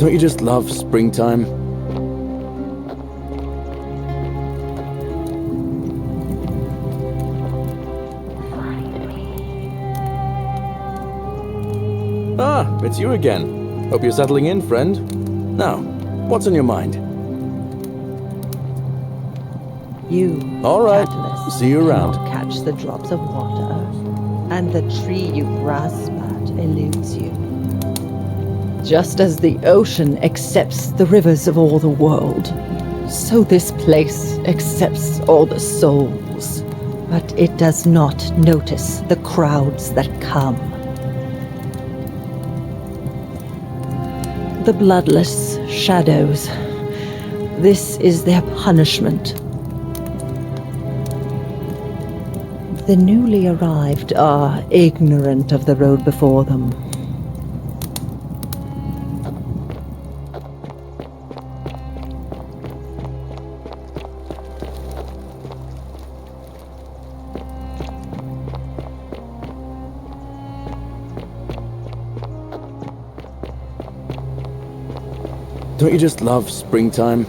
Don't you just love springtime? Ah, it's you again. Hope you're settling in, friend. Now, what's on your mind? You, All right, catalyst, see you around. cannot catch the drops of water, and the tree you grasp at eludes you. Just as the ocean accepts the rivers of all the world, so this place accepts all the souls, but it does not notice the crowds that come. The bloodless shadows. This is their punishment. The newly arrived are ignorant of the road before them. Don't you just love springtime?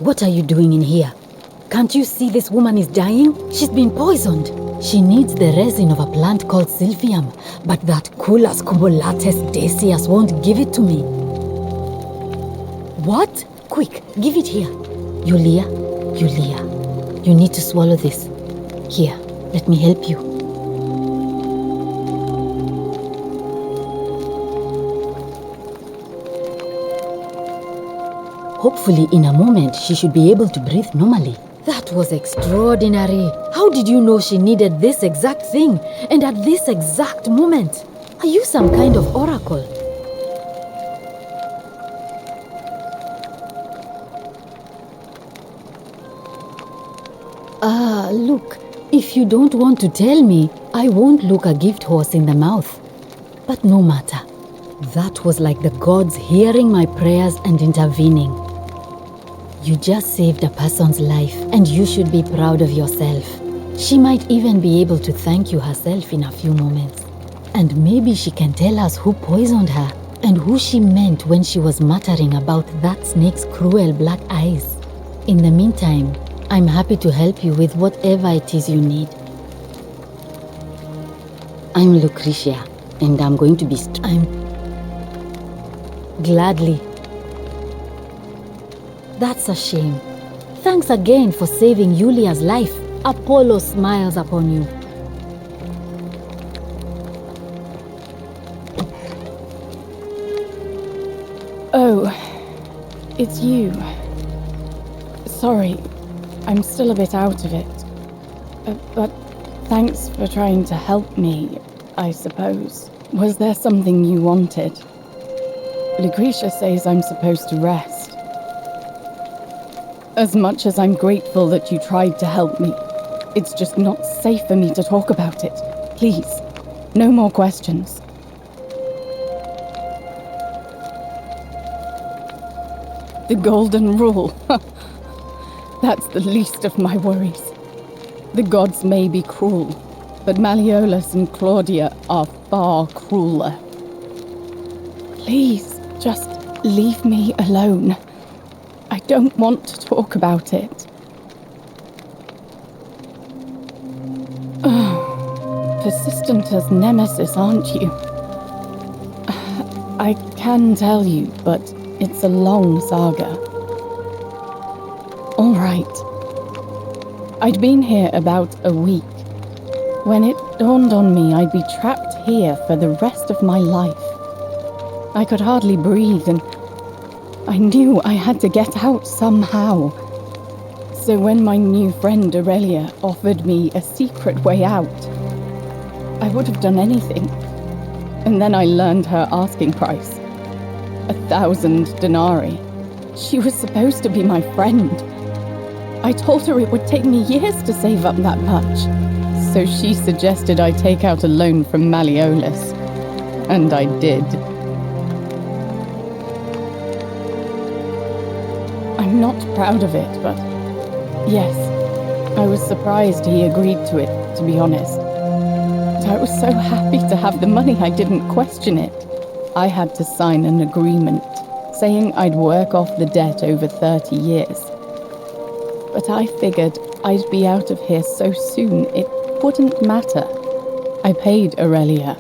What are you doing in here? Can't you see this woman is dying? She's been poisoned. She needs the resin of a plant called silphium, but that Culus cubulatus decius won't give it to me. What? Quick, give it here. Yulia, you need to swallow this. Here, let me help you. Hopefully, in a moment, she should be able to breathe normally. That was extraordinary. How did you know she needed this exact thing and at this exact moment? Are you some kind of oracle? Look, if you don't want to tell me, I won't look a gift horse in the mouth. But no matter. That was like the gods hearing my prayers and intervening. You just saved a person's life, and you should be proud of yourself. She might even be able to thank you herself in a few moments. And maybe she can tell us who poisoned her, and who she meant when she was muttering about that snake's cruel black eyes. In the meantime, I'm happy to help you with whatever it is you need. I'm Lucretia, and I'm going to be Gladly. That's a shame. Thanks again for saving Yulia's life. Apollo smiles upon you. Oh, it's you. Sorry, I'm still a bit out of it. But thanks for trying to help me, I suppose. Was there something you wanted? Lucretia says I'm supposed to rest. As much as I'm grateful that you tried to help me, it's just not safe for me to talk about it. Please, no more questions. The golden rule. That's the least of my worries. The gods may be cruel, but Malleolus and Claudia are far crueler. Please, just leave me alone. I don't want to talk about it. Persistent as Nemesis, aren't you? I can tell you, but it's a long saga. All right. I'd been here about a week when it dawned on me I'd be trapped here for the rest of my life. I could hardly breathe, and I knew I had to get out somehow. So when my new friend Aurelia offered me a secret way out, I would have done anything. And then I learned her asking price. 1,000 denarii. She was supposed to be my friend. I told her it would take me years to save up that much. So she suggested I take out a loan from Malleolus. And I did. I'm not proud of it, but yes, I was surprised he agreed to it, to be honest. I was so happy to have the money I didn't question it. I had to sign an agreement saying I'd work off the debt over 30 years. But I figured I'd be out of here so soon it wouldn't matter. I paid Aurelia,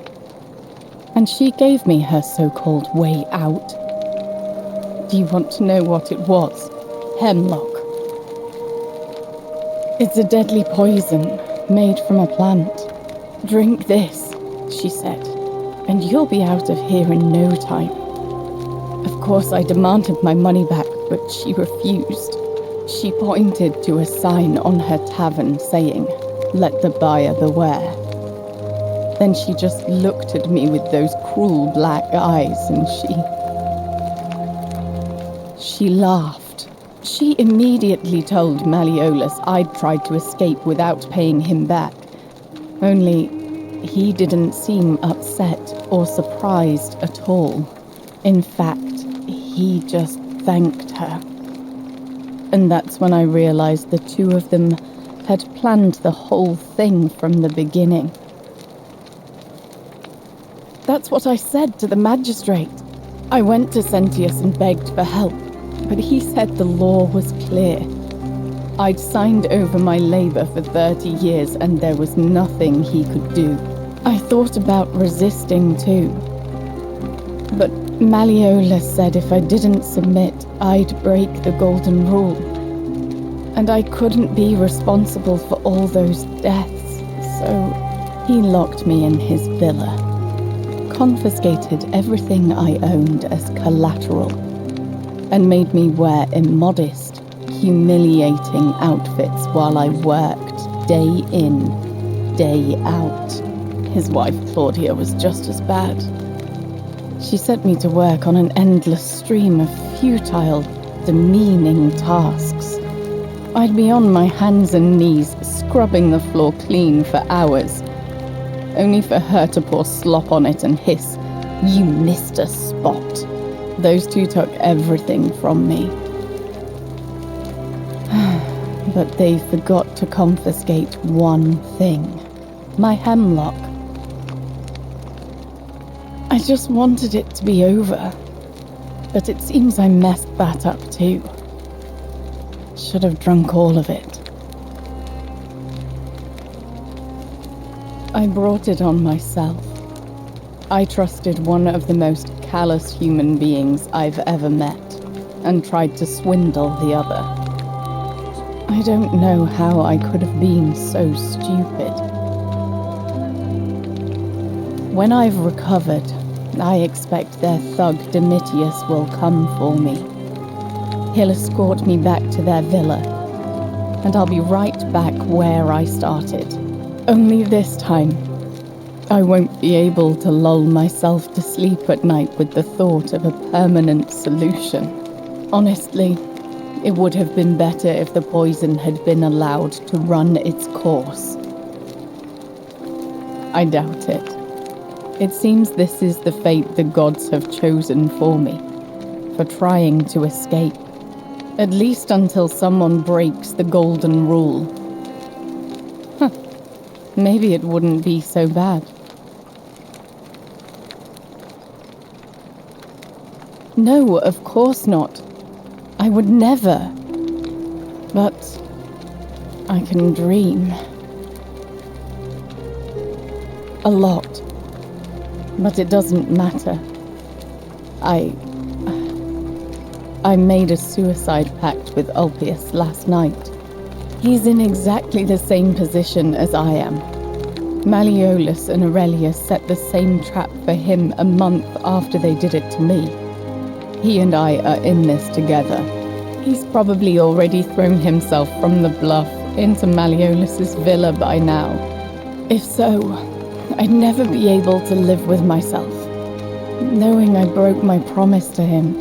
and she gave me her so-called way out. Do you want to know what it was? Hemlock. It's a deadly poison made from a plant. Drink this, she said, and you'll be out of here in no time. Of course, I demanded my money back, but she refused. She pointed to a sign on her tavern saying, "Let the buyer beware." Then she just looked at me with those cruel black eyes, and she laughed. She immediately told Malleolus I'd tried to escape without paying him back. Only, he didn't seem upset or surprised at all. In fact, he just thanked her. And that's when I realized the two of them had planned the whole thing from the beginning. That's what I said to the magistrate. I went to Sencio and begged for help, but he said the law was clear. I'd signed over my labor for 30 years and there was nothing he could do. I thought about resisting too. But Malleolus said if I didn't submit, I'd break the golden rule. And I couldn't be responsible for all those deaths, so he locked me in his villa. Confiscated everything I owned as collateral. and made me wear immodest, humiliating outfits while I worked day in, day out. His wife Claudia was just as bad. She set me to work on an endless stream of futile, demeaning tasks. I'd be on my hands and knees, scrubbing the floor clean for hours, only for her to pour slop on it and hiss, "You missed a spot." Those two took everything from me. But they forgot to confiscate one thing: my hemlock. I just wanted it to be over, but it seems I messed that up too. Should have drunk all of it. I brought it on myself. I trusted one of the most callous human beings I've ever met, and tried to swindle the other. I don't know how I could have been so stupid. When I've recovered, I expect their thug Domitius will come for me. He'll escort me back to their villa, and I'll be right back where I started. Only this time, I won't be able to lull myself to sleep at night with the thought of a permanent solution. Honestly, it would have been better if the poison had been allowed to run its course. I doubt it. It seems this is the fate the gods have chosen for me, for trying to escape. At least until someone breaks the golden rule. Maybe it wouldn't be so bad. No, of course not. I would never. But I can dream. A lot. But it doesn't matter. I made a suicide pact with Ulpius last night. He's in exactly the same position as I am. Malleolus and Aurelius set the same trap for him a month after they did it to me. He and I are in this together. He's probably already thrown himself from the bluff into Malleolus's villa by now. If so, I'd never be able to live with myself, knowing I broke my promise to him.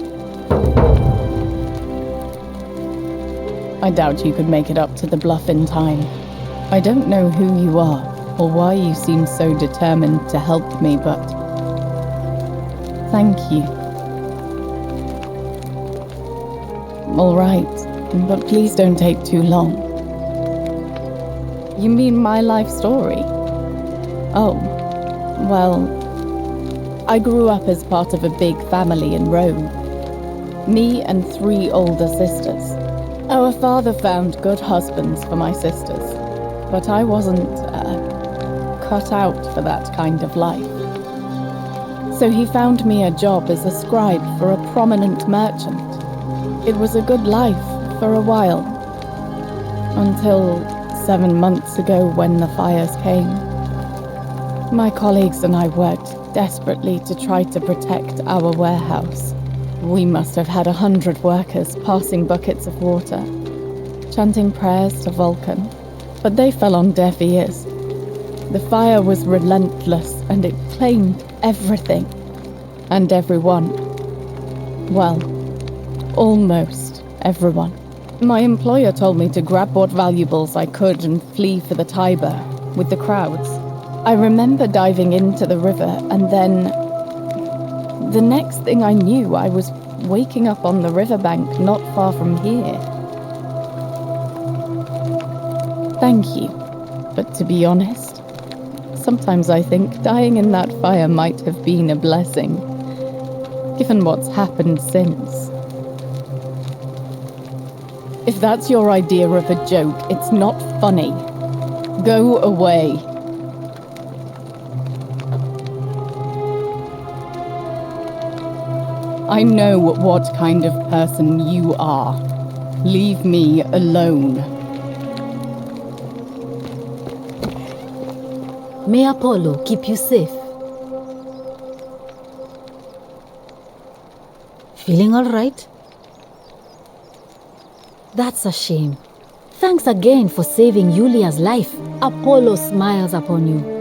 I doubt you could make it up to the bluff in time. I don't know who you are, or why you seem so determined to help me, but thank you. All right, but please don't take too long. You mean my life story? Oh, well, I grew up as part of a big family in Rome. Me and 3 older sisters. Our father found good husbands for my sisters, but I wasn't cut out for that kind of life. So he found me a job as a scribe for a prominent merchant. It was a good life for a while, until 7 months ago when the fires came. My colleagues and I worked desperately to try to protect our warehouse. We must have had 100 workers passing buckets of water, chanting prayers to Vulcan, but they fell on deaf ears. The fire was relentless and it claimed everything and everyone. Well, almost everyone. My employer told me to grab what valuables I could and flee for the Tiber with the crowds. I remember diving into the river, and then the next thing I knew, I was waking up on the riverbank not far from here. Thank you, but to be honest, sometimes I think dying in that fire might have been a blessing, given what's happened since. If that's your idea of a joke, it's not funny. Go away. I know what kind of person you are. Leave me alone. May Apollo keep you safe. Feeling all right? That's a shame. Thanks again for saving Yulia's life. Apollo smiles upon you.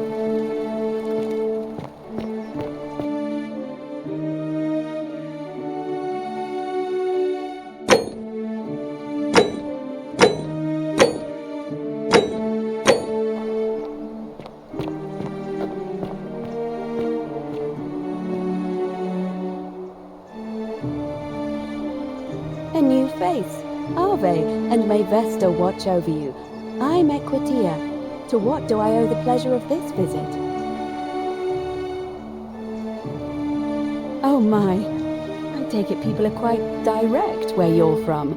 A new face. Ave, and may Vesta watch over you. I'm Equitia. To what do I owe the pleasure of this visit? Oh my. I take it people are quite direct where you're from.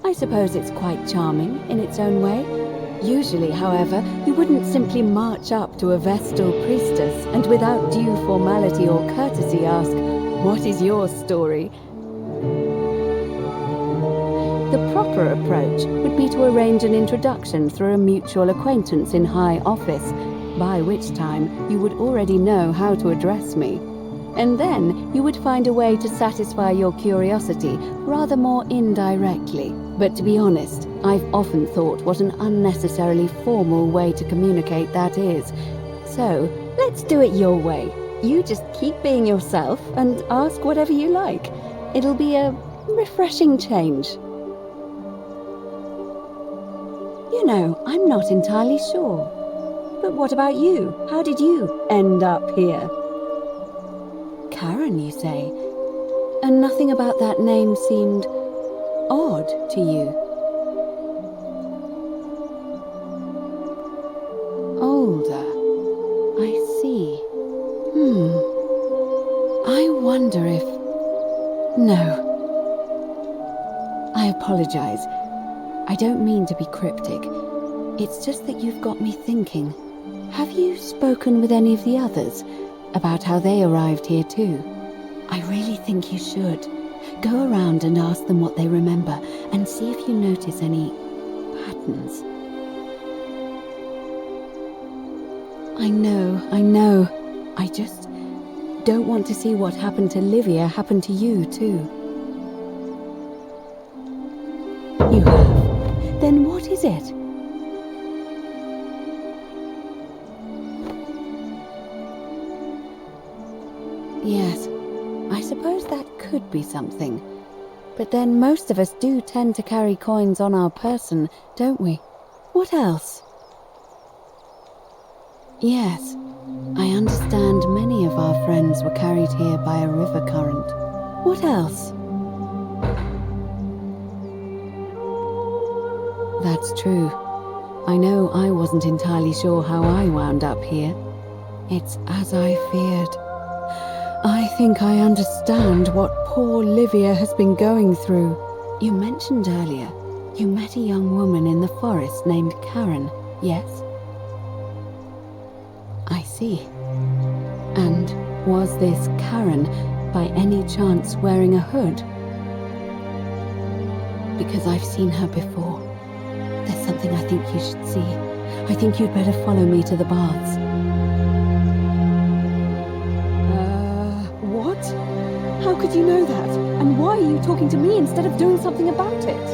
I suppose it's quite charming in its own way. Usually, however, you wouldn't simply march up to a Vestal priestess and without due formality or courtesy ask, "What is your story?" The proper approach would be to arrange an introduction through a mutual acquaintance in high office, by which time you would already know how to address me. And then you would find a way to satisfy your curiosity rather more indirectly. But to be honest, I've often thought what an unnecessarily formal way to communicate that is. So, let's do it your way. You just keep being yourself and ask whatever you like. It'll be a refreshing change. You know, I'm not entirely sure. But what about you? How did you end up here? Karen, you say? And nothing about that name seemed odd to you? Older. I see. I wonder if... No. I apologize. I don't mean to be cryptic. It's just that you've got me thinking. Have you spoken with any of the others about how they arrived here too? I really think you should. Go around and ask them what they remember and see if you notice any patterns. I know. I just don't want to see what happened to Livia happen to you too. You have? Then what is it? Yes, I suppose that could be something. But then most of us do tend to carry coins on our person, don't we? What else? Yes, I understand many of our friends were carried here by a river current. What else? That's true. I know I wasn't entirely sure how I wound up here. It's as I feared. I think I understand what poor Livia has been going through. You mentioned earlier you met a young woman in the forest named Karen, yes? I see. And was this Karen by any chance wearing a hood? Because I've seen her before. There's something I think you should see. I think you'd better follow me to the baths. What? How could you know that? And why are you talking to me instead of doing something about it?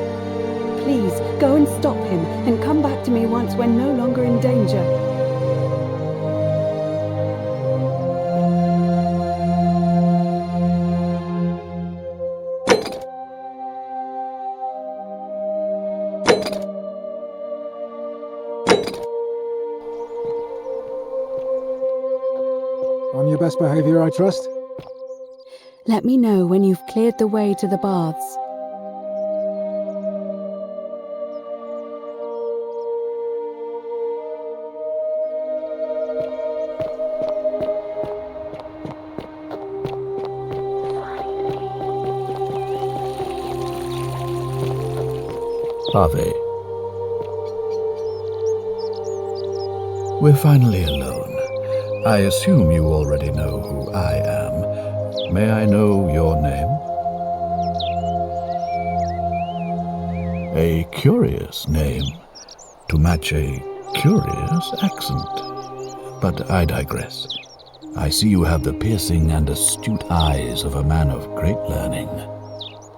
Please, go and stop him, and come back to me once we're no longer in danger. On your best behavior, I trust? Let me know when you've cleared the way to the baths. Ave. We're finally alone. I assume you already know who I am. May I know your name? A curious name to match a curious accent. But I digress. I see you have the piercing and astute eyes of a man of great learning.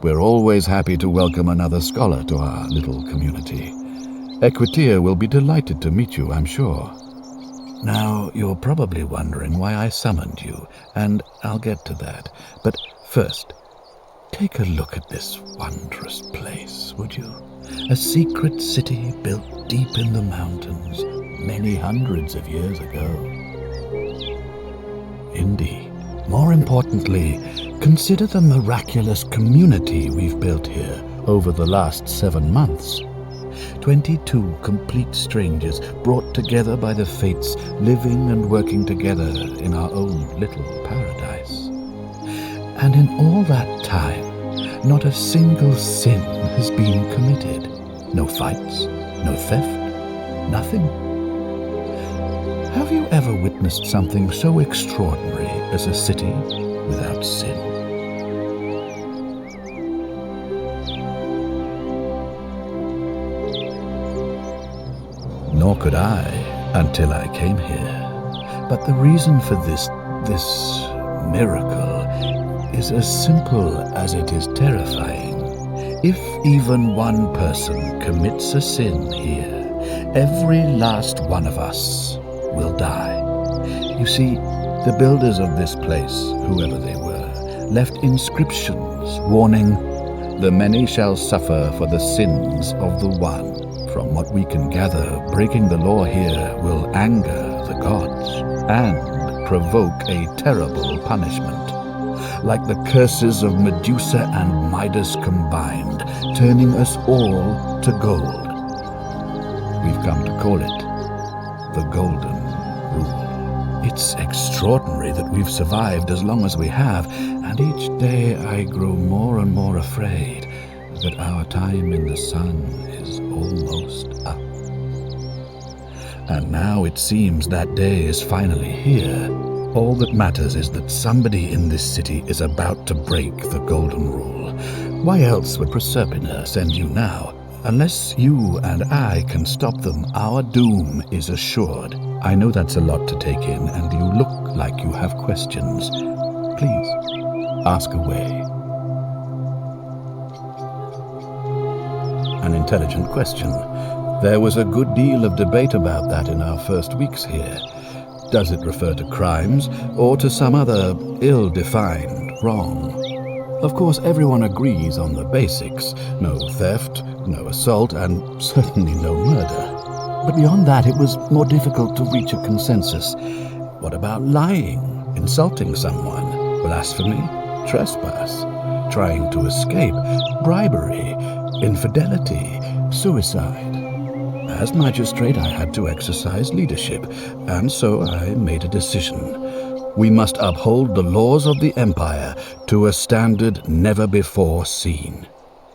We're always happy to welcome another scholar to our little community. Equitia will be delighted to meet you, I'm sure. Now, you're probably wondering why I summoned you, and I'll get to that. But first, take a look at this wondrous place, would you? A secret city built deep in the mountains, many hundreds of years ago. Indeed. More importantly, consider the miraculous community we've built here over the last 7 months. 22 complete strangers brought together by the fates, living and working together in our own little paradise. And in all that time, not a single sin has been committed. No fights, no theft, nothing. Have you ever witnessed something so extraordinary as a city without sin? Nor could I until I came here. But the reason for this miracle is as simple as it is terrifying. If even one person commits a sin here, every last one of us will die. You see, the builders of this place, whoever they were, left inscriptions warning, "The many shall suffer for the sins of the one." From what we can gather, breaking the law here will anger the gods and provoke a terrible punishment. Like the curses of Medusa and Midas combined, turning us all to gold. We've come to call it the Golden Rule. It's extraordinary that we've survived as long as we have, and each day I grow more and more afraid that our time in the sun is almost up. And now it seems that day is finally here. All that matters is that somebody in this city is about to break the Golden Rule. Why else would Proserpina send you now? Unless you and I can stop them, our doom is assured. I know that's a lot to take in, and you look like you have questions. Please, ask away. An intelligent question. There was a good deal of debate about that in our first weeks here. Does it refer to crimes, or to some other ill-defined wrong? Of course, everyone agrees on the basics. No theft, no assault, and certainly no murder. But beyond that, it was more difficult to reach a consensus. What about lying, insulting someone, blasphemy, trespass, trying to escape, bribery, infidelity, suicide? As magistrate, I had to exercise leadership, and so I made a decision. We must uphold the laws of the Empire to a standard never before seen.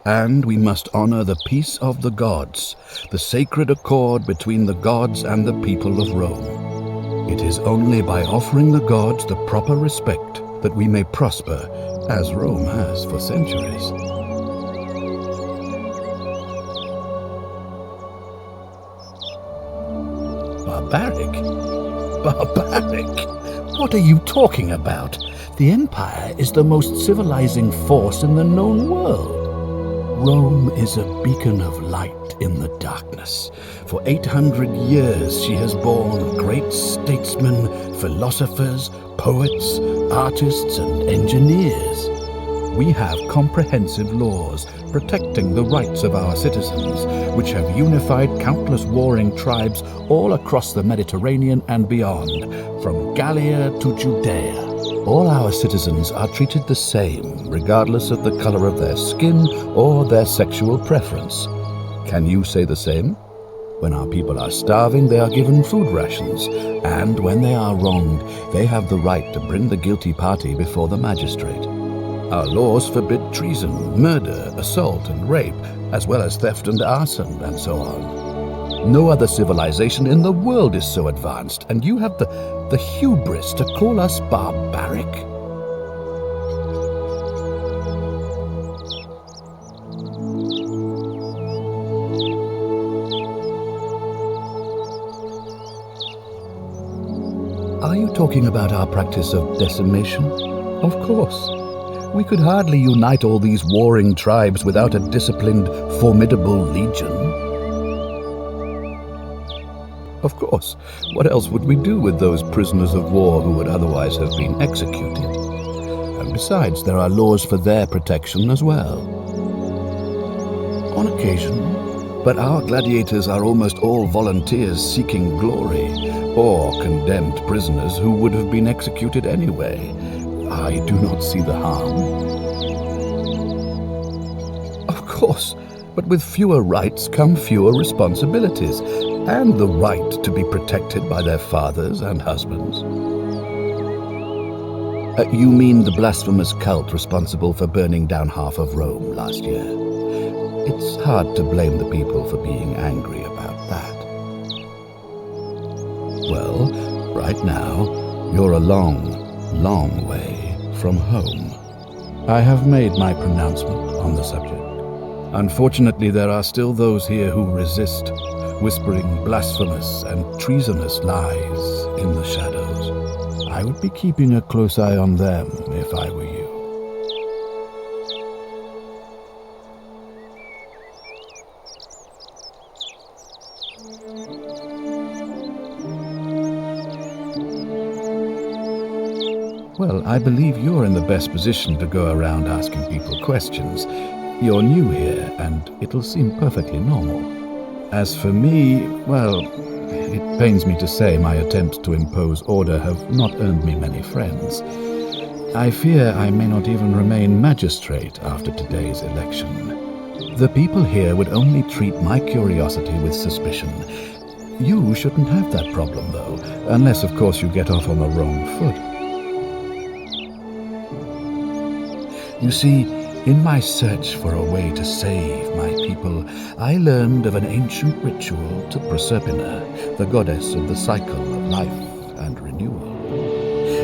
And we must honor the peace of the gods, the sacred accord between the gods and the people of Rome. It is only by offering the gods the proper respect that we may prosper, as Rome has for centuries. Barbaric? Barbaric? What are you talking about? The Empire is the most civilizing force in the known world. Rome is a beacon of light in the darkness. For 800 years she has borne great statesmen, philosophers, poets, artists, and engineers. We have comprehensive laws protecting the rights of our citizens, which have unified countless warring tribes all across the Mediterranean and beyond, from Gallia to Judea. All our citizens are treated the same, regardless of the color of their skin or their sexual preference. Can you say the same? When our people are starving, they are given food rations, and when they are wronged, they have the right to bring the guilty party before the magistrate. Our laws forbid treason, murder, assault, and rape, as well as theft and arson, and so on. No other civilization in the world is so advanced, and you have the hubris to call us barbaric? Are you talking about our practice of decimation? Of course. We could hardly unite all these warring tribes without a disciplined, formidable legion. Of course, what else would we do with those prisoners of war who would otherwise have been executed? And besides, there are laws for their protection as well. On occasion, but our gladiators are almost all volunteers seeking glory, or condemned prisoners who would have been executed anyway. I do not see the harm. Of course, but with fewer rights come fewer responsibilities, and the right to be protected by their fathers and husbands. You mean the blasphemous cult responsible for burning down half of Rome last year? It's hard to blame the people for being angry about that. Well, right now, you're a long, long way from home. I have made my pronouncement on the subject. Unfortunately, there are still those here who resist, whispering blasphemous and treasonous lies in the shadows. I would be keeping a close eye on them if I were you. Well, I believe you're in the best position to go around asking people questions. You're new here, and it'll seem perfectly normal. As for me, well, it pains me to say my attempts to impose order have not earned me many friends. I fear I may not even remain magistrate after today's election. The people here would only treat my curiosity with suspicion. You shouldn't have that problem, though, unless, of course, you get off on the wrong foot. You see, in my search for a way to save my people, I learned of an ancient ritual to Proserpina, the goddess of the cycle of life and renewal.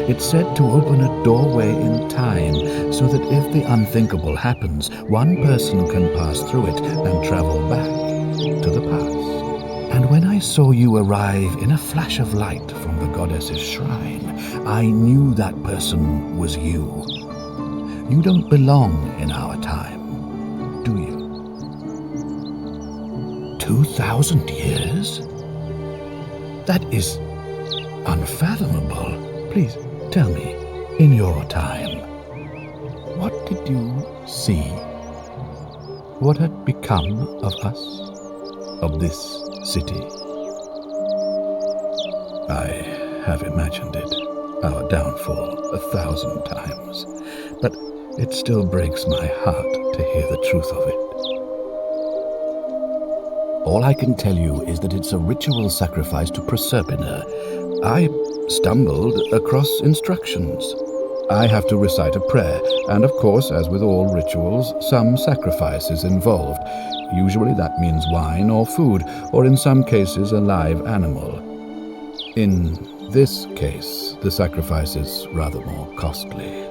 It's said to open a doorway in time, so that if the unthinkable happens, one person can pass through it and travel back to the past. And when I saw you arrive in a flash of light from the goddess's shrine, I knew that person was you. You don't belong in our time, do you? 2,000 years? That is unfathomable. Please tell me, in your time, what did you see? What had become of us, of this city? I have imagined it, our downfall, 1,000 times, but it still breaks my heart to hear the truth of it. All I can tell you is that it's a ritual sacrifice to Proserpina. I stumbled across instructions. I have to recite a prayer, and of course, as with all rituals, some sacrifice is involved. Usually that means wine or food, or in some cases a live animal. In this case, the sacrifice is rather more costly.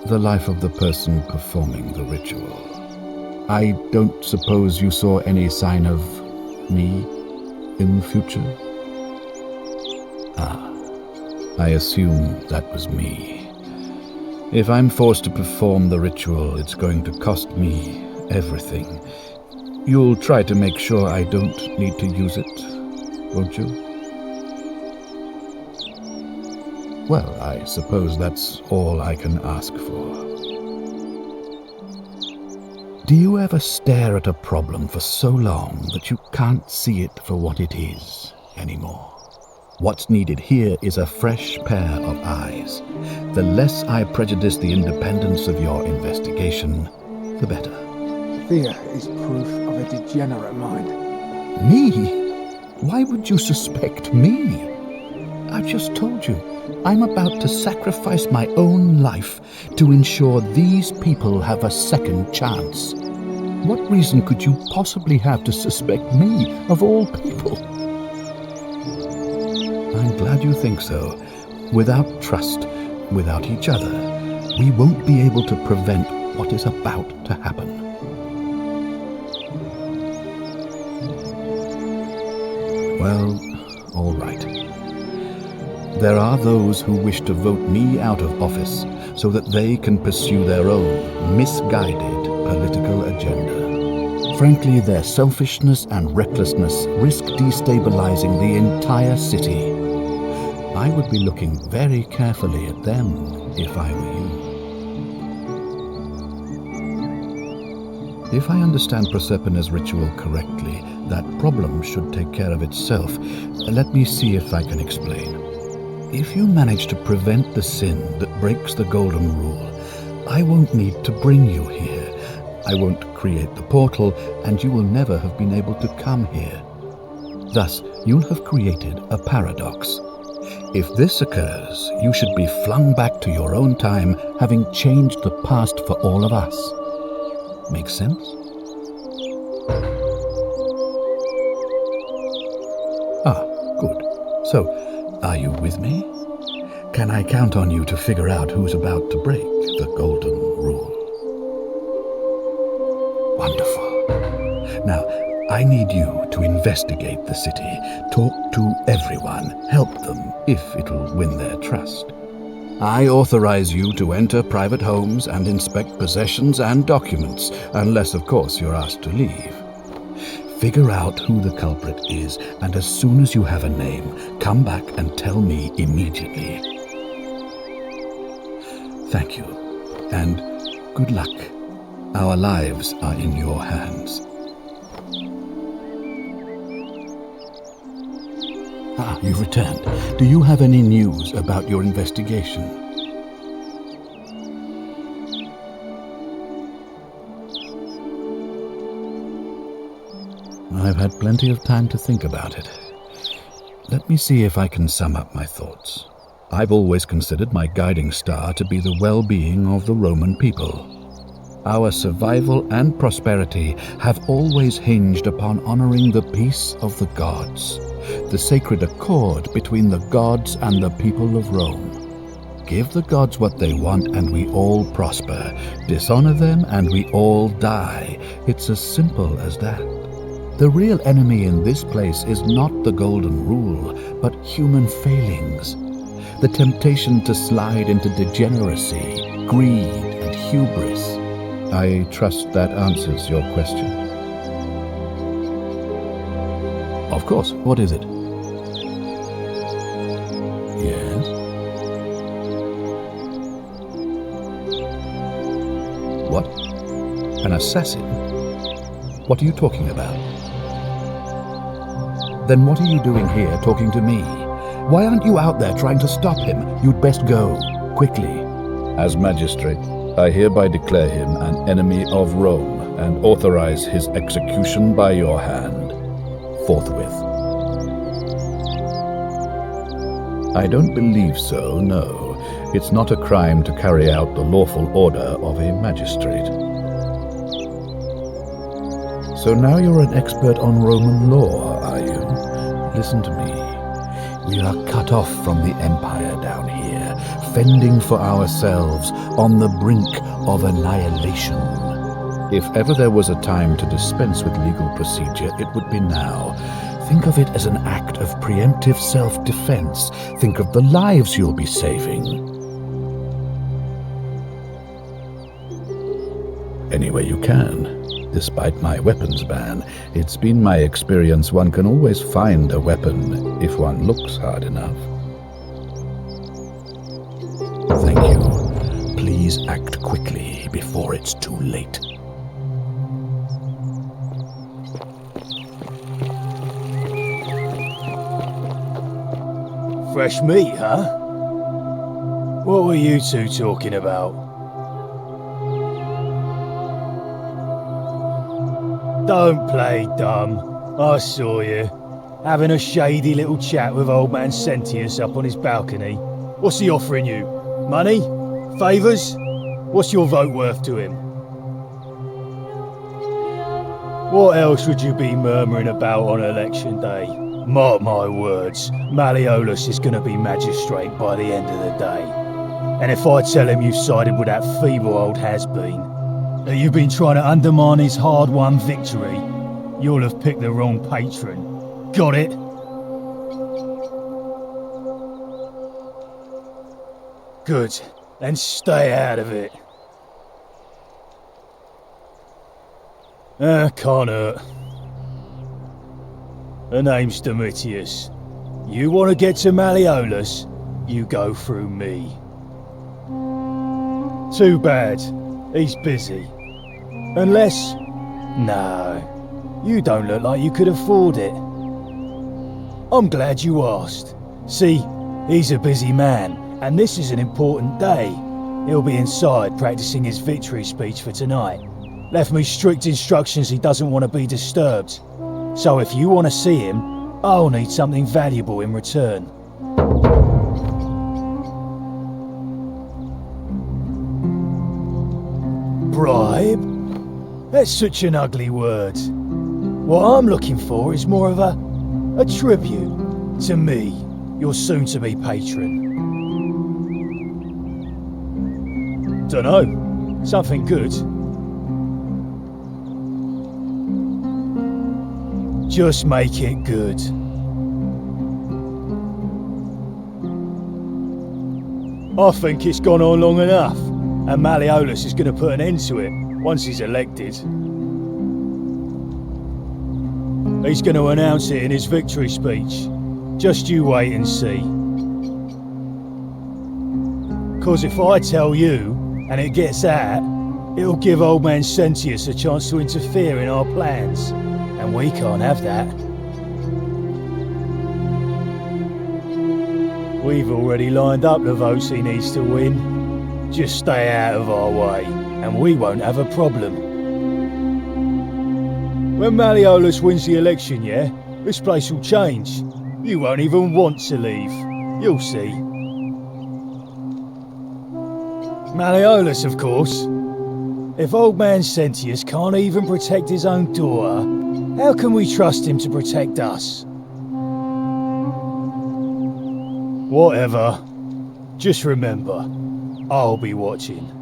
The life of the person performing the ritual. I don't suppose you saw any sign of me in the future? Ah, I assume that was me. If I'm forced to perform the ritual, it's going to cost me everything. You'll try to make sure I don't need to use it, won't you? Well, I suppose that's all I can ask for. Do you ever stare at a problem for so long that you can't see it for what it is anymore? What's needed here is a fresh pair of eyes. The less I prejudice the independence of your investigation, the better. Fear is proof of a degenerate mind. Me? Why would you suspect me? I've just told you, I'm about to sacrifice my own life to ensure these people have a second chance. What reason could you possibly have to suspect me, of all people? I'm glad you think so. Without trust, without each other, we won't be able to prevent what is about to happen. Well, all right. There are those who wish to vote me out of office so that they can pursue their own misguided political agenda. Frankly, their selfishness and recklessness risk destabilizing the entire city. I would be looking very carefully at them if I were you. If I understand Prosperna's ritual correctly, that problem should take care of itself. Let me see if I can explain. If you manage to prevent the sin that breaks the golden rule, I won't need to bring you here. I won't create the portal, and you will never have been able to come here. Thus, you'll have created a paradox. If this occurs, you should be flung back to your own time, having changed the past for all of us. Make sense? Ah, good. So, are you with me? Can I count on you to figure out who's about to break the golden rule? Wonderful. Now, I need you to investigate the city, talk to everyone, help them if it'll win their trust. I authorize you to enter private homes and inspect possessions and documents, unless, of course, you're asked to leave. Figure out who the culprit is, and as soon as you have a name, come back and tell me immediately. Thank you, and good luck. Our lives are in your hands. Ah, you've returned. Do you have any news about your investigation? I've had plenty of time to think about it. Let me see if I can sum up my thoughts. I've always considered my guiding star to be the well-being of the Roman people. Our survival and prosperity have always hinged upon honoring the peace of the gods, the sacred accord between the gods and the people of Rome. Give the gods what they want and we all prosper. Dishonor them and we all die. It's as simple as that. The real enemy in this place is not the golden rule, but human failings. The temptation to slide into degeneracy, greed, and hubris. I trust that answers your question. Of course. What is it? Yes? What? An assassin? What are you talking about? Then what are you doing here talking to me? Why aren't you out there trying to stop him? You'd best go, quickly. As magistrate, I hereby declare him an enemy of Rome and authorize his execution by your hand, forthwith. I don't believe so, no. It's not a crime to carry out the lawful order of a magistrate. So now you're an expert on Roman law, are you? Listen to me. We are cut off from the empire down here, fending for ourselves on the brink of annihilation. If ever there was a time to dispense with legal procedure, it would be now. Think of it as an act of preemptive self-defense. Think of the lives you'll be saving. Any way you can. Despite my weapons ban, it's been my experience one can always find a weapon if one looks hard enough. Thank you. Please act quickly before it's too late. Fresh meat, huh? What were you two talking about? Don't play dumb. I saw you, having a shady little chat with old man Sencio up on his balcony. What's he offering you? Money? Favours? What's your vote worth to him? What else would you be murmuring about on election day? Mark my words, Malleolus is going to be magistrate by the end of the day. And if I tell him you've sided with that feeble old has-been, that you've been trying to undermine his hard-won victory, you'll have picked the wrong patron. Got it? Good. Then stay out of it. Can't hurt. Her name's Domitius. You want to get to Malleolus, you go through me. Too bad. He's busy. Unless... No. You don't look like you could afford it. I'm glad you asked. See, he's a busy man, and this is an important day. He'll be inside practicing his victory speech for tonight. Left me strict instructions he doesn't want to be disturbed. So if you want to see him, I'll need something valuable in return. Bribe? That's such an ugly word. What I'm looking for is more of a tribute to me, your soon-to-be patron. Dunno, something good. Just make it good. I think it's gone on long enough, and Malleolus is going to put an end to it once he's elected. He's going to announce it in his victory speech. Just you wait and see. 'Cause if I tell you, and it gets out, it'll give old man Sencio a chance to interfere in our plans, and we can't have that. We've already lined up the votes he needs to win. Just stay out of our way, and we won't have a problem. When Malleolus wins the election, yeah, this place will change. You won't even want to leave. You'll see. Malleolus, of course. If old man Sencio can't even protect his own daughter, how can we trust him to protect us? Whatever. Just remember, I'll be watching.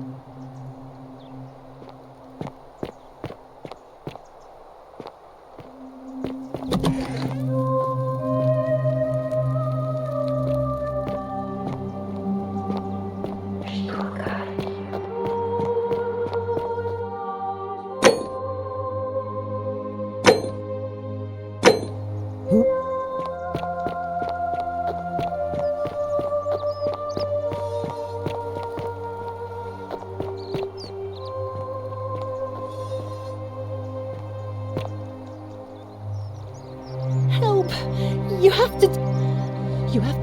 Help! You have to... You have...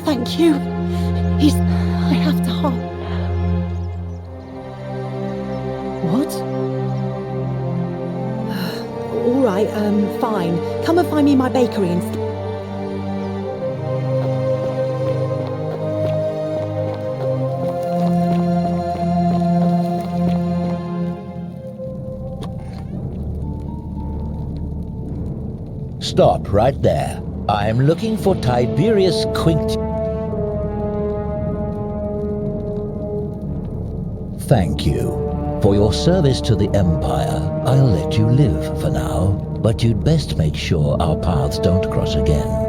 Thank you. I have to hop. What? All right, fine. Come and find me my bakery and... Stop right there. I am looking for Tiberius Quintius. Thank you. For your service to the Empire, I'll let you live for now, but you'd best make sure our paths don't cross again.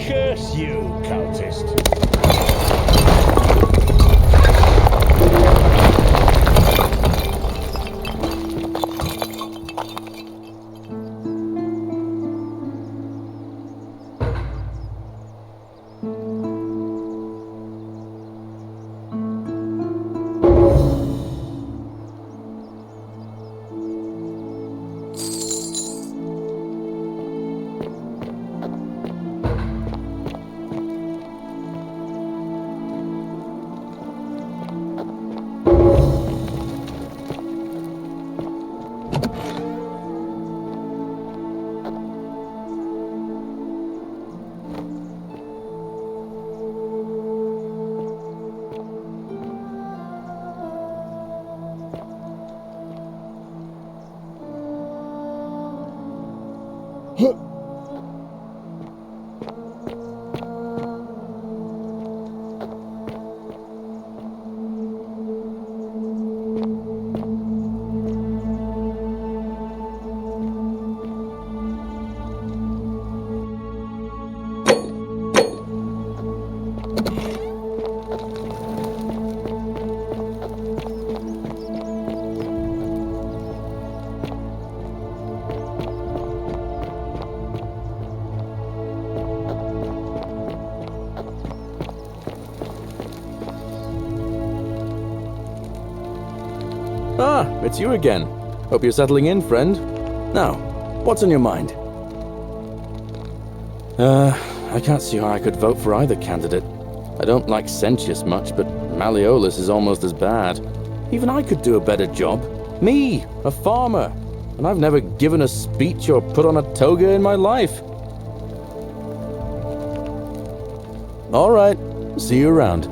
Curse you, cultist! Ah, it's you again. Hope you're settling in, friend. Now, what's on your mind? I can't see how I could vote for either candidate. I don't like Sencio much, but Malleolus is almost as bad. Even I could do a better job. Me, a farmer. And I've never given a speech or put on a toga in my life. All right, see you around.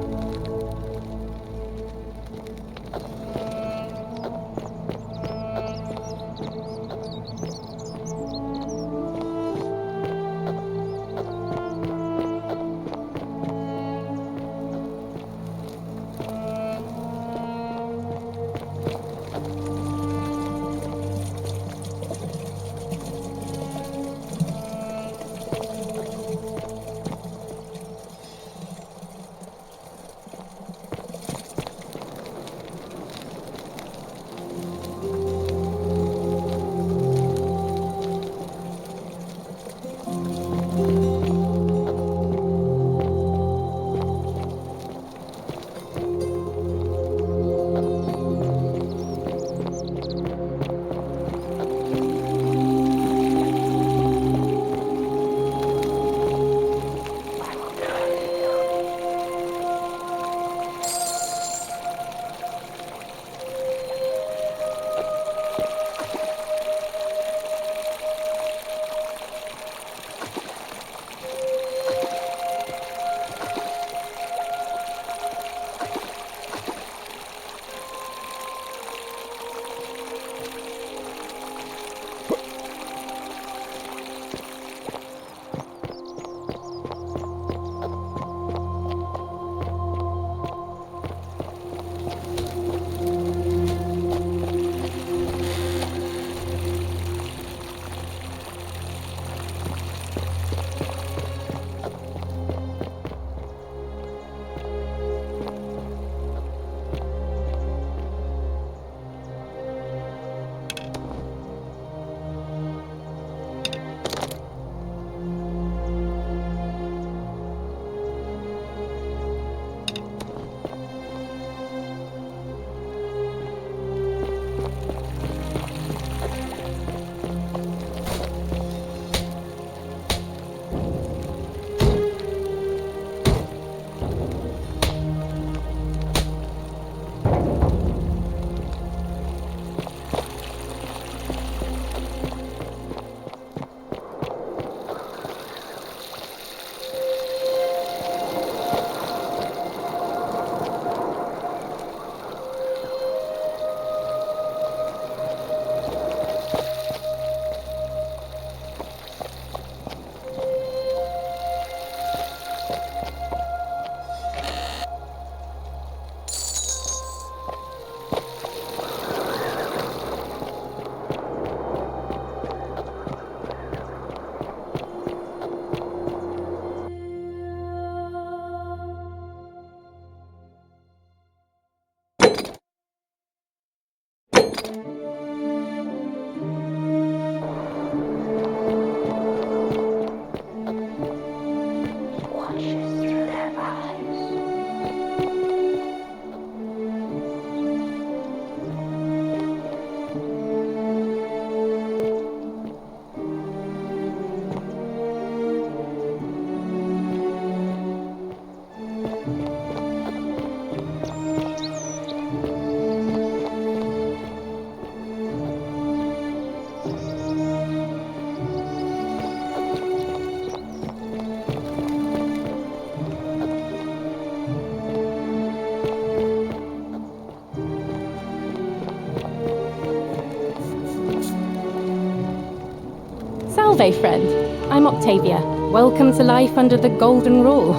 Hello, friend. I'm Octavia. Welcome to life under the Golden Rule.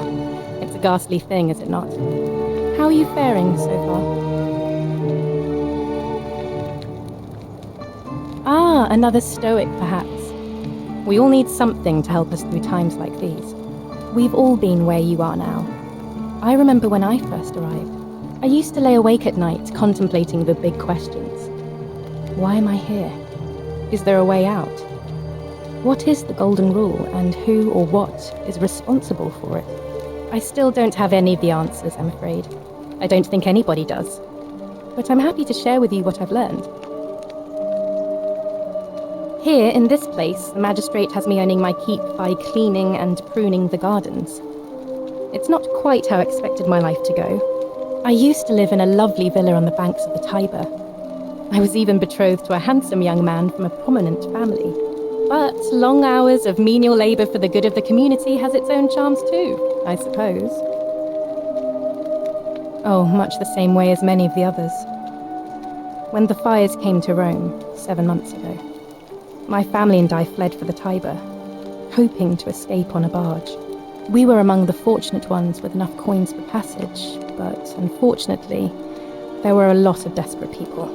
It's a ghastly thing, is it not? How are you faring so far? Ah, another stoic, perhaps. We all need something to help us through times like these. We've all been where you are now. I remember when I first arrived. I used to lay awake at night contemplating the big questions. Why am I here? Is there a way out? What is the Golden Rule, and who or what is responsible for it? I still don't have any of the answers, I'm afraid. I don't think anybody does. But I'm happy to share with you what I've learned. Here, in this place, the magistrate has me earning my keep by cleaning and pruning the gardens. It's not quite how I expected my life to go. I used to live in a lovely villa on the banks of the Tiber. I was even betrothed to a handsome young man from a prominent family. But long hours of menial labour for the good of the community has its own charms too, I suppose. Oh, much the same way as many of the others. When the fires came to Rome 7 months ago, my family and I fled for the Tiber, hoping to escape on a barge. We were among the fortunate ones with enough coins for passage, but unfortunately, there were a lot of desperate people,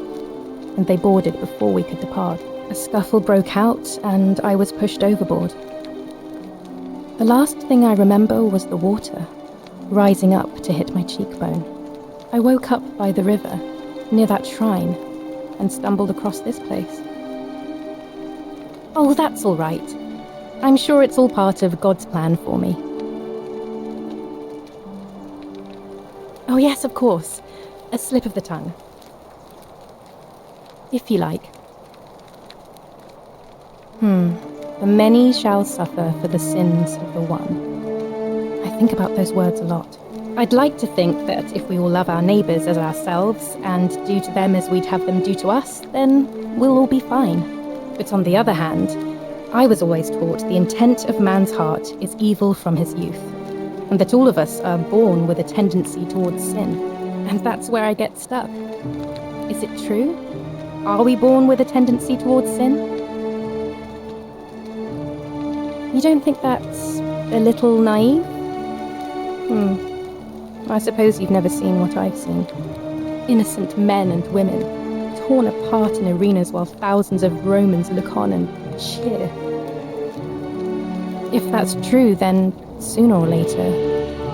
and they boarded before we could depart. A scuffle broke out, and I was pushed overboard. The last thing I remember was the water, rising up to hit my cheekbone. I woke up by the river, near that shrine, and stumbled across this place. Oh, that's all right. I'm sure it's all part of God's plan for me. Oh yes, of course. A slip of the tongue. If you like. The many shall suffer for the sins of the one. I think about those words a lot. I'd like to think that if we all love our neighbours as ourselves, and do to them as we'd have them do to us, then we'll all be fine. But on the other hand, I was always taught the intent of man's heart is evil from his youth, and that all of us are born with a tendency towards sin. And that's where I get stuck. Is it true? Are we born with a tendency towards sin? You don't think that's a little naive? I suppose you've never seen what I've seen. Innocent men and women, torn apart in arenas while thousands of Romans look on and cheer. If that's true, then sooner or later,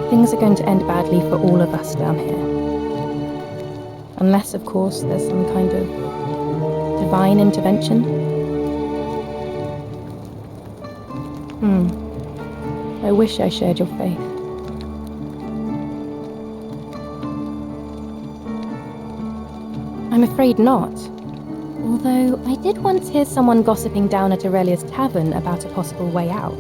things are going to end badly for all of us down here. Unless, of course, there's some kind of divine intervention. I wish I shared your faith. I'm afraid not. Although I did once hear someone gossiping down at Aurelia's tavern about a possible way out.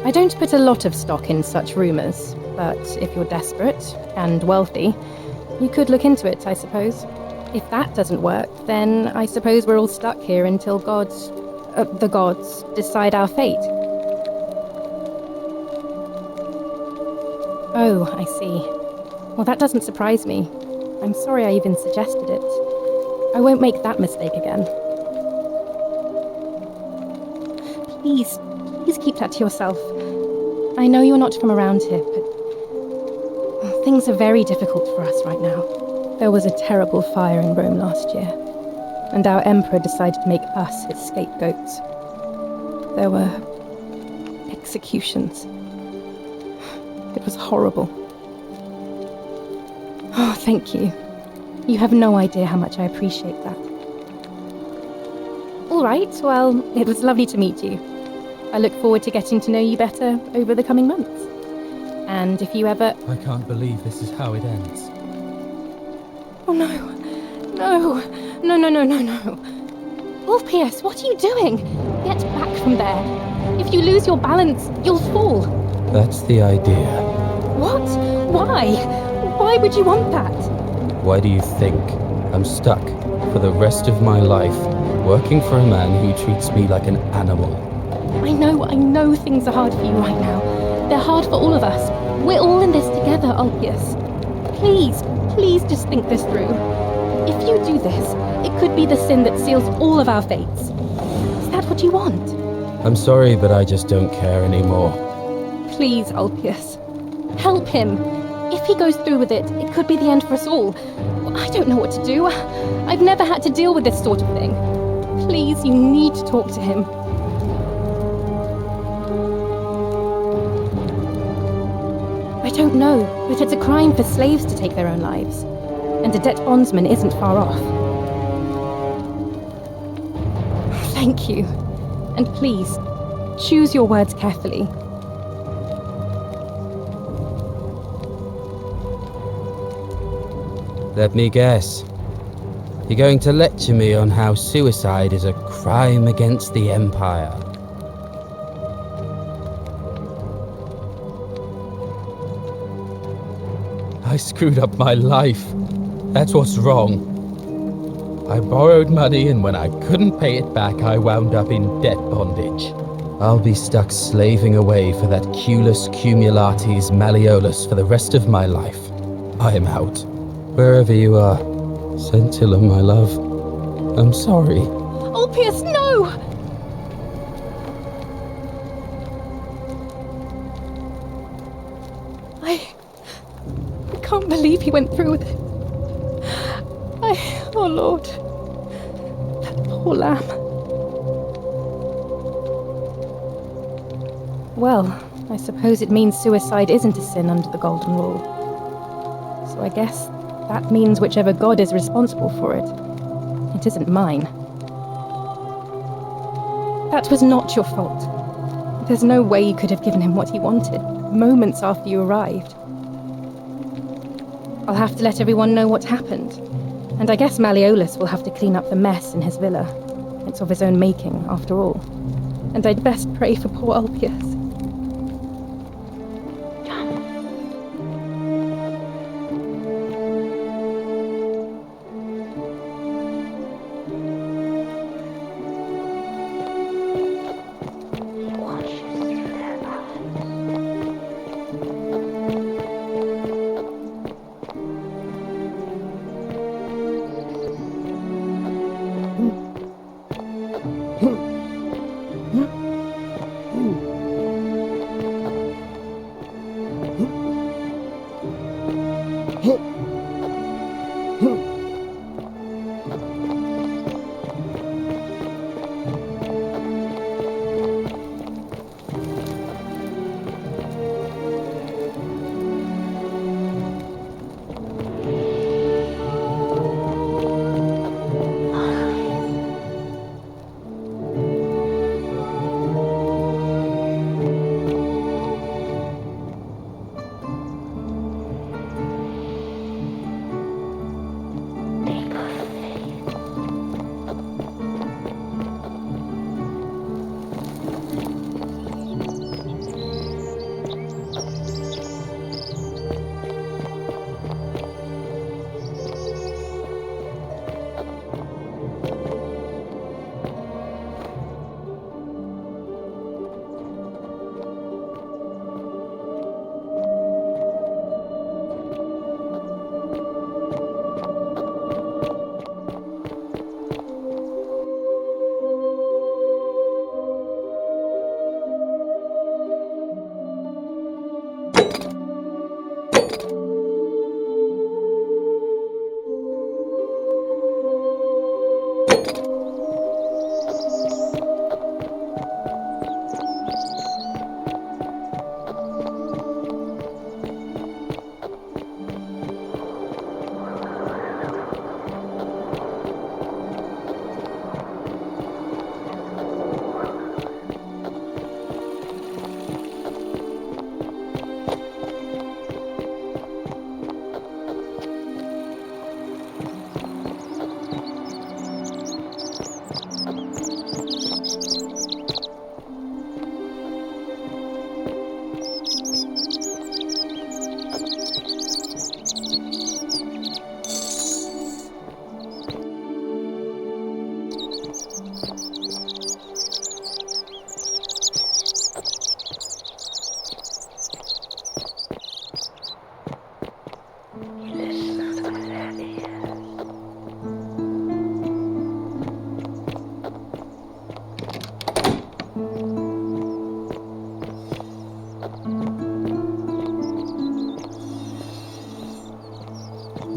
I don't put a lot of stock in such rumours, but if you're desperate and wealthy, you could look into it, I suppose. If that doesn't work, then I suppose we're all stuck here until the gods decide our fate. Oh, I see. Well, that doesn't surprise me. I'm sorry I even suggested it. I won't make that mistake again. Please keep that to yourself. I know you're not from around here, but things are very difficult for us right now. There was a terrible fire in Rome last year, and our emperor decided to make us his scapegoats. There were executions. It was horrible. Oh, thank you. You have no idea how much I appreciate that. All right, well, it was lovely to meet you. I look forward to getting to know you better over the coming months. And if you ever... I can't believe this is how it ends. Oh, no. Ulpius, what are you doing? Get back from there. If you lose your balance, you'll fall. That's the idea. What? Why? Why would you want that? Why do you think I'm stuck for the rest of my life working for a man who treats me like an animal? I know things are hard for you right now. They're hard for all of us. We're all in this together, Ulpius. Please just think this through. If you do this, it could be the sin that seals all of our fates. Is that what you want? I'm sorry, but I just don't care anymore. Please, Ulpius. Help him. If he goes through with it, it could be the end for us all. I don't know what to do. I've never had to deal with this sort of thing. Please, you need to talk to him. I don't know, but it's a crime for slaves to take their own lives. And a debt bondsman isn't far off. Thank you. And please, choose your words carefully. Let me guess. You're going to lecture me on how suicide is a crime against the Empire. I screwed up my life. That's what's wrong. I borrowed money, and when I couldn't pay it back, I wound up in debt bondage. I'll be stuck slaving away for that culus cumulatis malleolus for the rest of my life. I am out. Wherever you are, Scintilla, my love, I'm sorry. Ulpius, no! I can't believe he went through with it. Oh Lord, that poor lamb. Well, I suppose it means suicide isn't a sin under the Golden Rule. So I guess that means whichever god is responsible for it. It isn't mine. That was not your fault. There's no way you could have given him what he wanted, moments after you arrived. I'll have to let everyone know what happened. And I guess Malleolus will have to clean up the mess in his villa. It's of his own making, after all. And I'd best pray for poor Ulpius.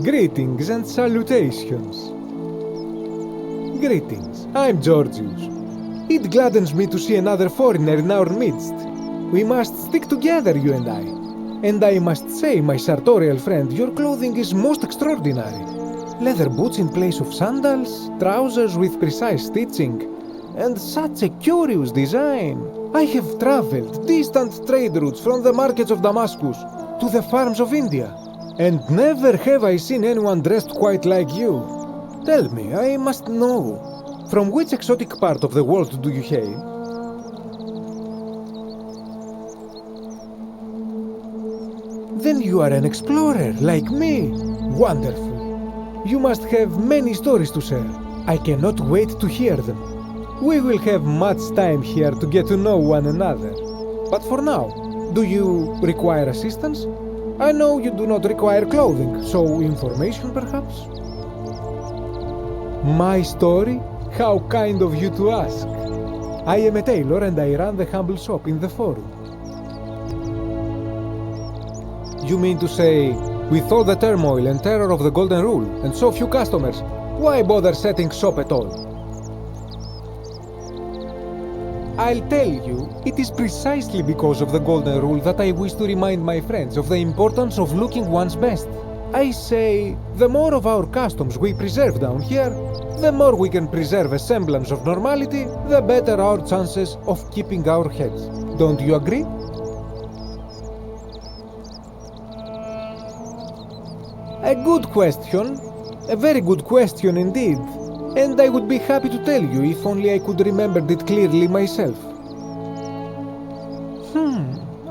Greetings and salutations. Greetings, I'm Georgius. It gladdens me to see another foreigner in our midst. We must stick together, you and I. And I must say, my sartorial friend, your clothing is most extraordinary. Leather boots in place of sandals, trousers with precise stitching, and such a curious design. I have traveled distant trade routes from the markets of Damascus to the farms of India, and never have I seen anyone dressed quite like you. Tell me, I must know, from which exotic part of the world do you hail? Then you are an explorer, like me. Wonderful. You must have many stories to share. I cannot wait to hear them. We will have much time here to get to know one another. But for now, do you require assistance? I know you do not require clothing, so information perhaps? My story? How kind of you to ask. I am a tailor and I run the humble shop in the forum. You mean to say, with all the turmoil and terror of the Golden Rule and so few customers, why bother setting shop at all? I'll tell you, it is precisely because of the Golden Rule that I wish to remind my friends of the importance of looking one's best. I say, the more of our customs we preserve down here, the more we can preserve a semblance of normality, the better our chances of keeping our heads. Don't you agree? A good question. A very good question indeed. And I would be happy to tell you if only I could remember it clearly myself.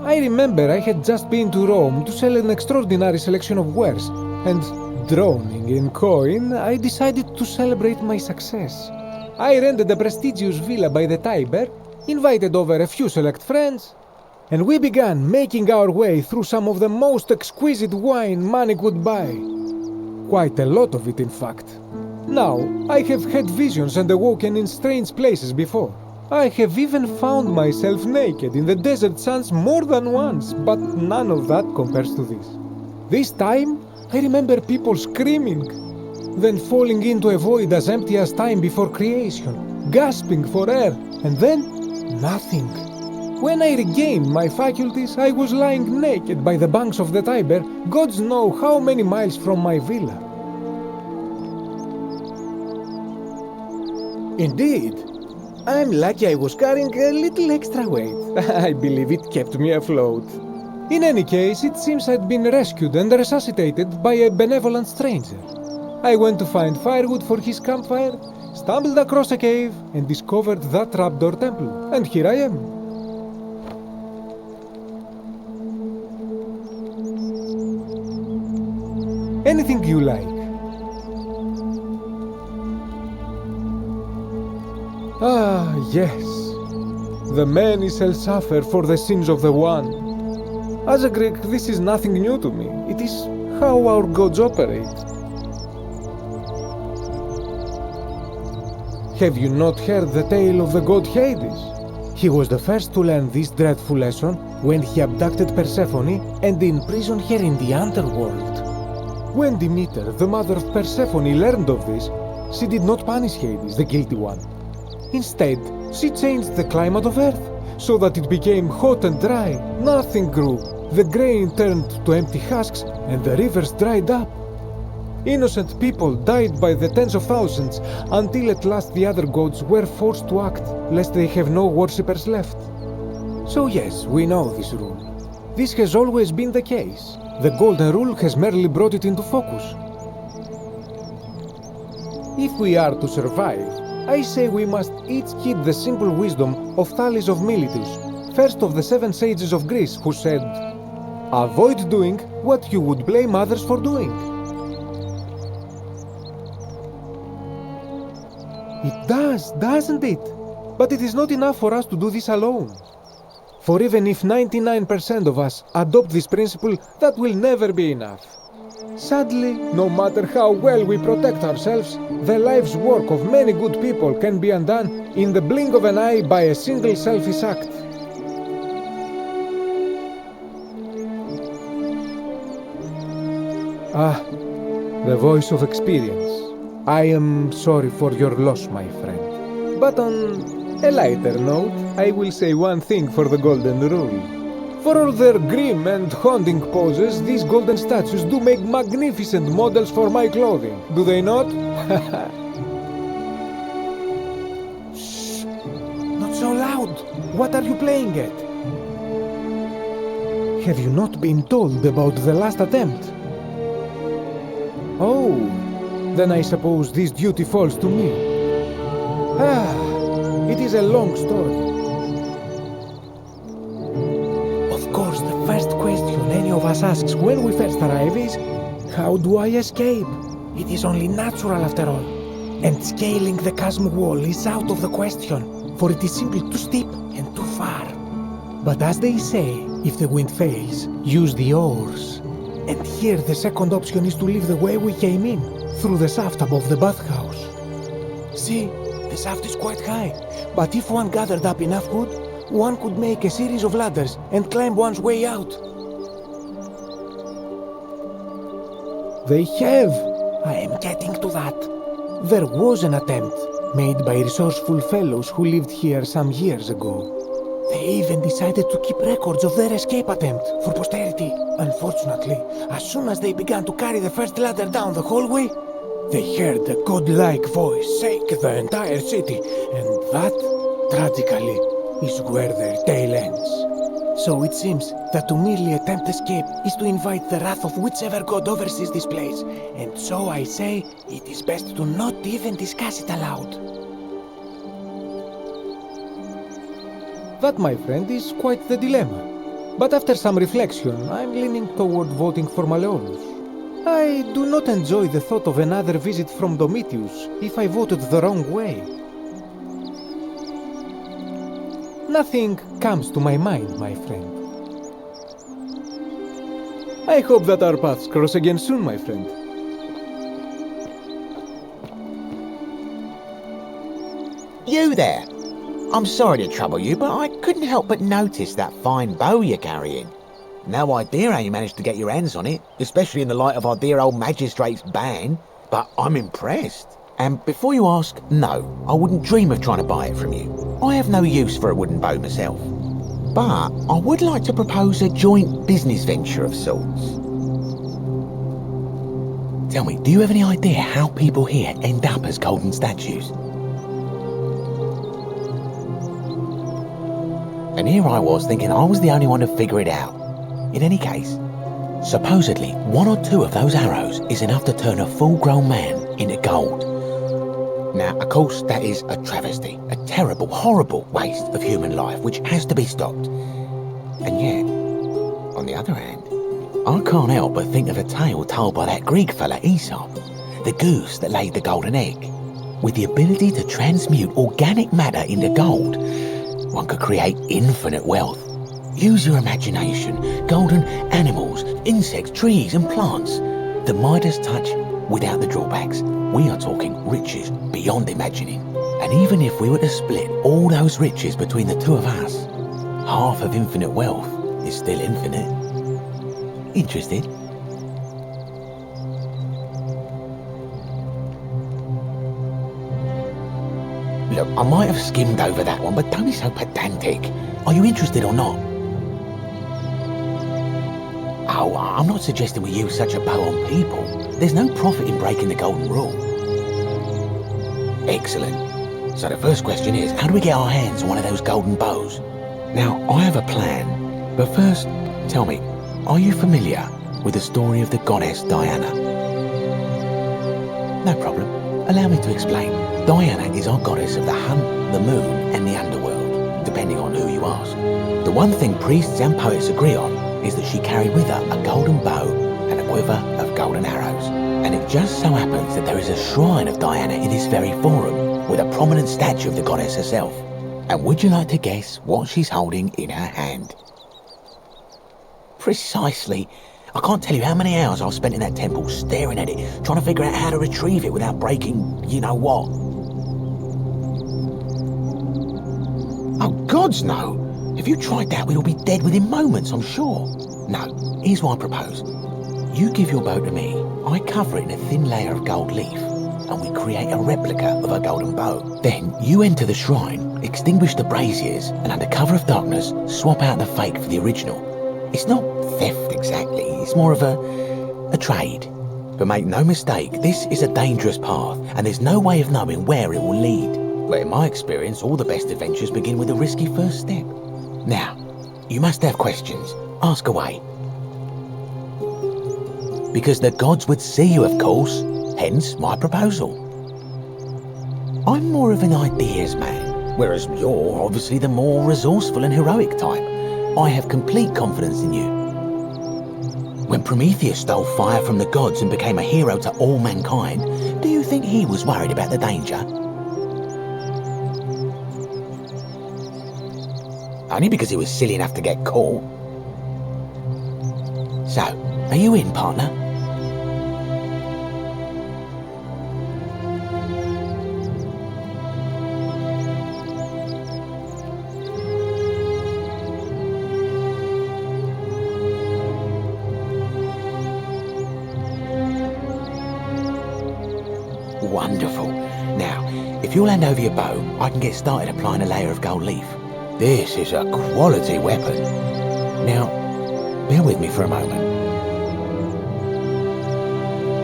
I remember I had just been to Rome to sell an extraordinary selection of wares, and drowning in coin, I decided to celebrate my success. I rented a prestigious villa by the Tiber, invited over a few select friends, and we began making our way through some of the most exquisite wine money could buy. Quite a lot of it, in fact. Now, I have had visions and awoken in strange places before. I have even found myself naked in the desert sands more than once, but none of that compares to this. This time, I remember people screaming, then falling into a void as empty as time before creation, gasping for air, and then nothing. When I regained my faculties, I was lying naked by the banks of the Tiber, gods know how many miles from my villa. Indeed. I'm lucky I was carrying a little extra weight. I believe it kept me afloat. In any case, it seems I'd been rescued and resuscitated by a benevolent stranger. I went to find firewood for his campfire, stumbled across a cave, and discovered that trapdoor temple. And here I am. Anything you like. Ah, yes. The many shall suffer for the sins of the one. As a Greek, this is nothing new to me. It is how our gods operate. Have you not heard the tale of the god Hades? He was the first to learn this dreadful lesson when he abducted Persephone and imprisoned her in the underworld. When Demeter, the mother of Persephone, learned of this, she did not punish Hades, the guilty one. Instead, she changed the climate of Earth so that it became hot and dry. Nothing grew. The grain turned to empty husks and the rivers dried up. Innocent people died by the tens of thousands until at last the other gods were forced to act, lest they have no worshippers left. So yes, we know this rule. This has always been the case. The Golden Rule has merely brought it into focus. If we are to survive, I say we must each heed the simple wisdom of Thales of Miletus, first of the 7 sages of Greece, who said, "Avoid doing what you would blame others for doing." It does, doesn't it? But it is not enough for us to do this alone. For even if 99% of us adopt this principle, that will never be enough. Sadly, no matter how well we protect ourselves, the life's work of many good people can be undone in the blink of an eye by a single selfish act. The voice of experience. I am sorry for your loss, my friend. But on a lighter note, I will say one thing for the Golden Rule. For all their grim and haunting poses, these golden statues do make magnificent models for my clothing. Do they not? Shh! Not so loud! What are you playing at? Have you not been told about the last attempt? Oh, then I suppose this duty falls to me. It is a long story. Of course, the first question any of us asks when we first arrive is, how do I escape? It is only natural after all. And scaling the chasm wall is out of the question, for it is simply too steep and too far. But as they say, if the wind fails, use the oars. And here the second option is to leave the way we came in, through the shaft above the bathhouse. See, the shaft is quite high, but if one gathered up enough wood, one could make a series of ladders and climb one's way out. They have! I am getting to that. There was an attempt, made by resourceful fellows who lived here some years ago. They even decided to keep records of their escape attempt for posterity. Unfortunately, as soon as they began to carry the first ladder down the hallway, they heard a godlike voice shake the entire city, and that, tragically, is where their tale ends. So it seems that to merely attempt escape is to invite the wrath of whichever god oversees this place, and so I say it is best to not even discuss it aloud. That, my friend, is quite the dilemma. But after some reflection, I'm leaning toward voting for Malleolus. I do not enjoy the thought of another visit from Domitius if I voted the wrong way. Nothing comes to my mind, my friend. I hope that our paths cross again soon, my friend. You there! I'm sorry to trouble you, but I couldn't help but notice that fine bow you're carrying. No idea how you managed to get your hands on it, especially in the light of our dear old magistrate's ban, but I'm impressed. And before you ask, no, I wouldn't dream of trying to buy it from you. I have no use for a wooden bow myself. But I would like to propose a joint business venture of sorts. Tell me, do you have any idea how people here end up as golden statues? And here I was thinking I was the only one to figure it out. In any case, supposedly 1 or 2 of those arrows is enough to turn a full-grown man into gold. Now, of course, that is a travesty, a terrible, horrible waste of human life which has to be stopped. And yet, on the other hand, I can't help but think of a tale told by that Greek fella Aesop, the goose that laid the golden egg. With the ability to transmute organic matter into gold, one could create infinite wealth. Use your imagination. Golden animals, insects, trees and plants. The Midas touch without the drawbacks. We are talking riches beyond imagining. And even if we were to split all those riches between the 2 of us, half of infinite wealth is still infinite. Interested? Look, I might have skimmed over that one, but don't be so pedantic. Are you interested or not? Oh, I'm not suggesting we use such a bow on people. There's no profit in breaking the golden rule. Excellent. So the first question is, how do we get our hands on one of those golden bows? Now, I have a plan, but first, tell me, are you familiar with the story of the goddess Diana? No problem. Allow me to explain. Diana is our goddess of the hunt, the moon, and the underworld, depending on who you ask. The one thing priests and poets agree on is that she carried with her a golden bow and a quiver of golden arrows. And it just so happens that there is a shrine of Diana in this very forum, with a prominent statue of the goddess herself. And would you like to guess what she's holding in her hand? Precisely. I can't tell you how many hours I've spent in that temple staring at it, trying to figure out how to retrieve it without breaking you-know-what. Oh, gods no! If you tried that, we'd all be dead within moments, I'm sure. No, here's what I propose. You give your bow to me, I cover it in a thin layer of gold leaf, and we create a replica of a golden bow. Then you enter the shrine, extinguish the braziers, and under cover of darkness, swap out the fake for the original. It's not theft exactly, it's more of a trade. But make no mistake, this is a dangerous path, and there's no way of knowing where it will lead. But in my experience, all the best adventures begin with a risky first step. Now, you must have questions. Ask away. Because the gods would see you, of course, hence my proposal. I'm more of an ideas man, whereas you're obviously the more resourceful and heroic type. I have complete confidence in you. When Prometheus stole fire from the gods and became a hero to all mankind, do you think he was worried about the danger? Only because he was silly enough to get caught. So, are you in, partner? Wonderful. Now, if you'll hand over your bow, I can get started applying a layer of gold leaf. This is a quality weapon. Now, bear with me for a moment.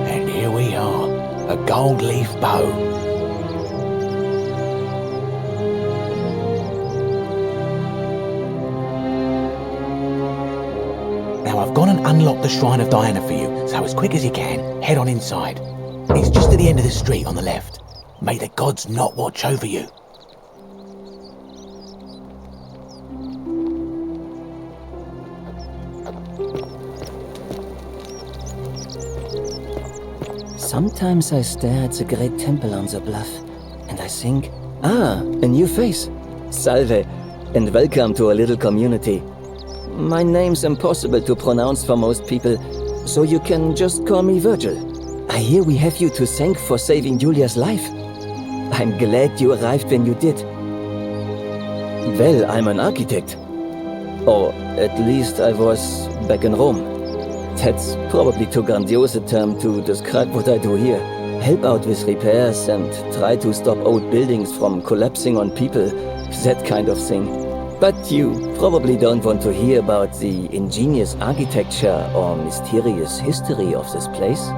And here we are, a gold leaf bow. Now I've gone and unlocked the Shrine of Diana for you, so as quick as you can, head on inside. It's just at the end of the street on the left. May the gods not watch over you. Sometimes I stare at the great temple on the bluff, and I think, a new face. Salve, and welcome to a little community. My name's impossible to pronounce for most people, so you can just call me Virgil. I hear we have you to thank for saving Julia's life. I'm glad you arrived when you did. Well, I'm an architect. Or at least I was back in Rome. That's probably too grandiose a term to describe what I do here. Help out with repairs and try to stop old buildings from collapsing on people, that kind of thing. But you probably don't want to hear about the ingenious architecture or mysterious history of this place.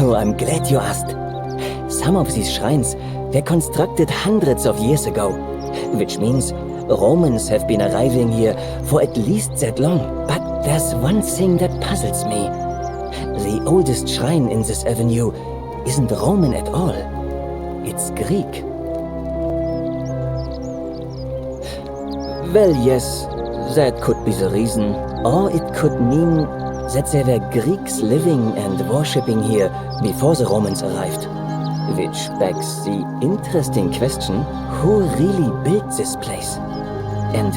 Oh, I'm glad you asked. Some of these shrines were constructed hundreds of years ago, which means Romans have been arriving here for at least that long. But there's one thing that puzzles me. The oldest shrine in this avenue isn't Roman at all. It's Greek. Well, yes, that could be the reason. Or it could mean that there were Greeks living and worshipping here before the Romans arrived. Which begs the interesting question, who really built this place? And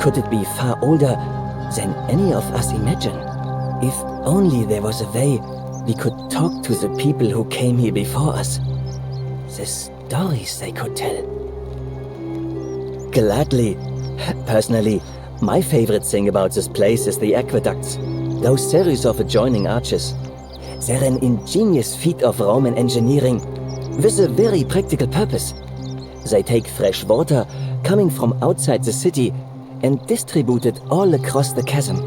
could it be far older than any of us imagine? If only there was a way we could talk to the people who came here before us. The stories they could tell. Gladly. Personally, my favorite thing about this place is the aqueducts. Those series of adjoining arches. They're an ingenious feat of Roman engineering with a very practical purpose. They take fresh water coming from outside the city and distribute it all across the chasm.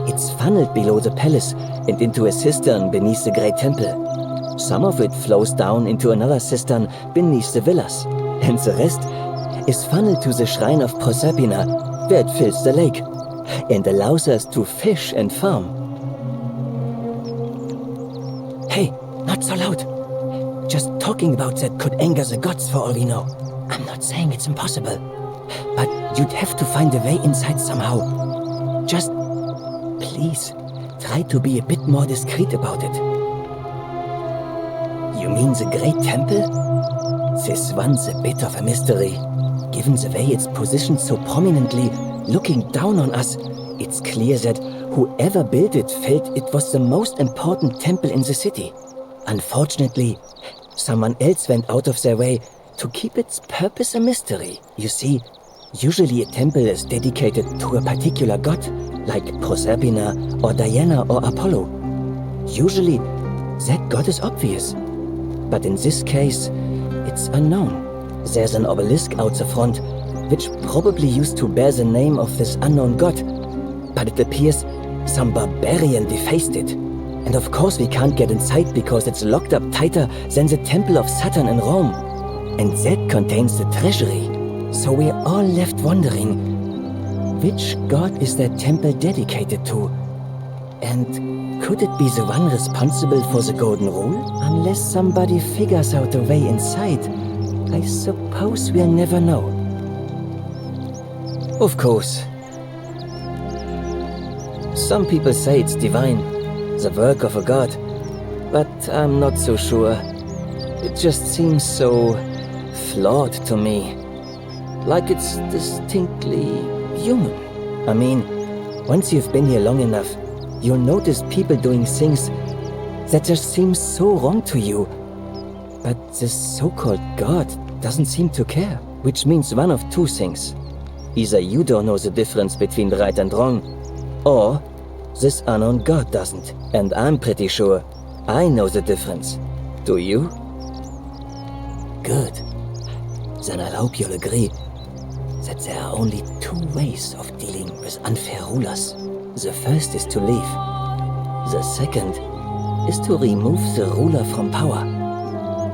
It's funneled below the palace and into a cistern beneath the great temple. Some of it flows down into another cistern beneath the villas, and the rest is funneled to the shrine of Proserpina, where it fills the lake and allows us to fish and farm. Hey, not so loud. Just talking about that could anger the gods for all we know. I'm not saying it's impossible, but you'd have to find a way inside somehow. Just, please, try to be a bit more discreet about it. You mean the Great Temple? This one's a bit of a mystery. Given the way it's positioned so prominently, looking down on us, it's clear that whoever built it felt it was the most important temple in the city. Unfortunately, someone else went out of their way to keep its purpose a mystery. You see, Usually a temple is dedicated to a particular god, like Proserpina or Diana or Apollo. Usually that god is obvious. But in this case, it's unknown. There's an obelisk out the front, which probably used to bear the name of this unknown god. But it appears some barbarian defaced it. And of course we can't get inside because it's locked up tighter than the Temple of Saturn in Rome. And that contains the treasury. So we're all left wondering, which god is that temple dedicated to? And could it be the one responsible for the golden rule? Unless somebody figures out a way inside, I suppose we'll never know. Of course. Some people say it's divine, the work of a god, but I'm not so sure. It just seems so flawed to me. Like it's distinctly human. I mean, once you've been here long enough, you'll notice people doing things that just seem so wrong to you. But this so-called god doesn't seem to care, which means one of two things. Either you don't know the difference between right and wrong, or this unknown god doesn't. And I'm pretty sure I know the difference. Do you? Good. Then I hope you'll agree that there are only two ways of dealing with unfair rulers. The first is to leave. The second is to remove the ruler from power.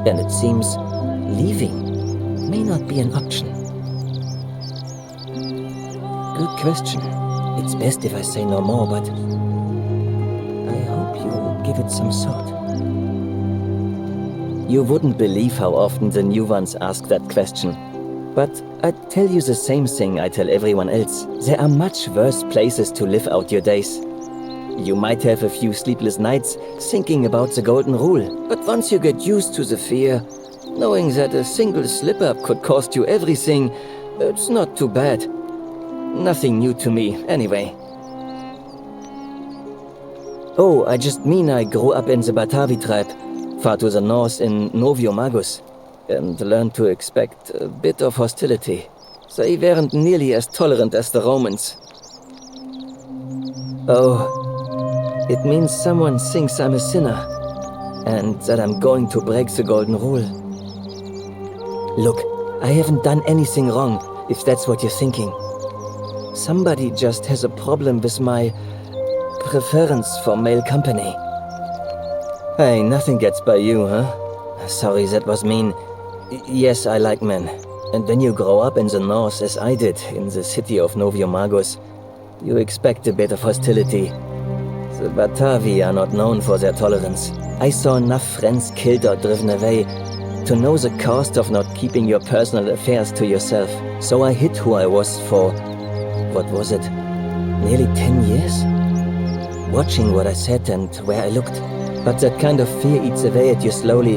And it seems leaving may not be an option. Good question. It's best if I say no more, but I hope you'll give it some thought. You wouldn't believe how often the new ones ask that question. But I'd tell you the same thing I tell everyone else. There are much worse places to live out your days. You might have a few sleepless nights thinking about the golden rule, but once you get used to the fear, knowing that a single slip-up could cost you everything, it's not too bad. Nothing new to me, anyway. Oh, I just mean I grew up in the Batavi tribe, far to the north in Novio Magus, and learned to expect a bit of hostility. They weren't nearly as tolerant as the Romans. Oh, it means someone thinks I'm a sinner, and that I'm going to break the golden rule. Look, I haven't done anything wrong, if that's what you're thinking. Somebody just has a problem with my preference for male company. Hey, nothing gets by you, huh? Sorry, that was mean. Yes, I like men. And when you grow up in the north, as I did, in the city of Novio Magus, you expect a bit of hostility. The Batavi are not known for their tolerance. I saw enough friends killed or driven away to know the cost of not keeping your personal affairs to yourself. So I hid who I was for, what was it, nearly 10 years? Watching what I said and where I looked. But that kind of fear eats away at you slowly,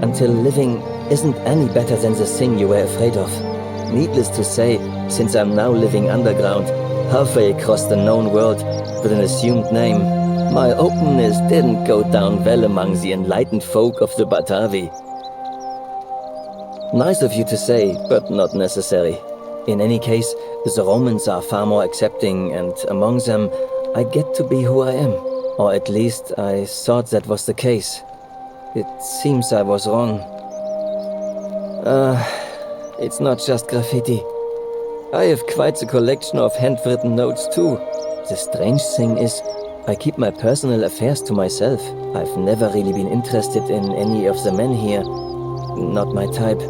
until living isn't any better than the thing you were afraid of. Needless to say, since I'm now living underground, halfway across the known world with an assumed name, my openness didn't go down well among the enlightened folk of the Batavi. Nice of you to say, but not necessary. In any case, the Romans are far more accepting, and among them, I get to be who I am. Or at least I thought that was the case. It seems I was wrong. It's not just graffiti. I have quite the collection of handwritten notes too. The strange thing is, I keep my personal affairs to myself. I've never really been interested in any of the men here. Not my type.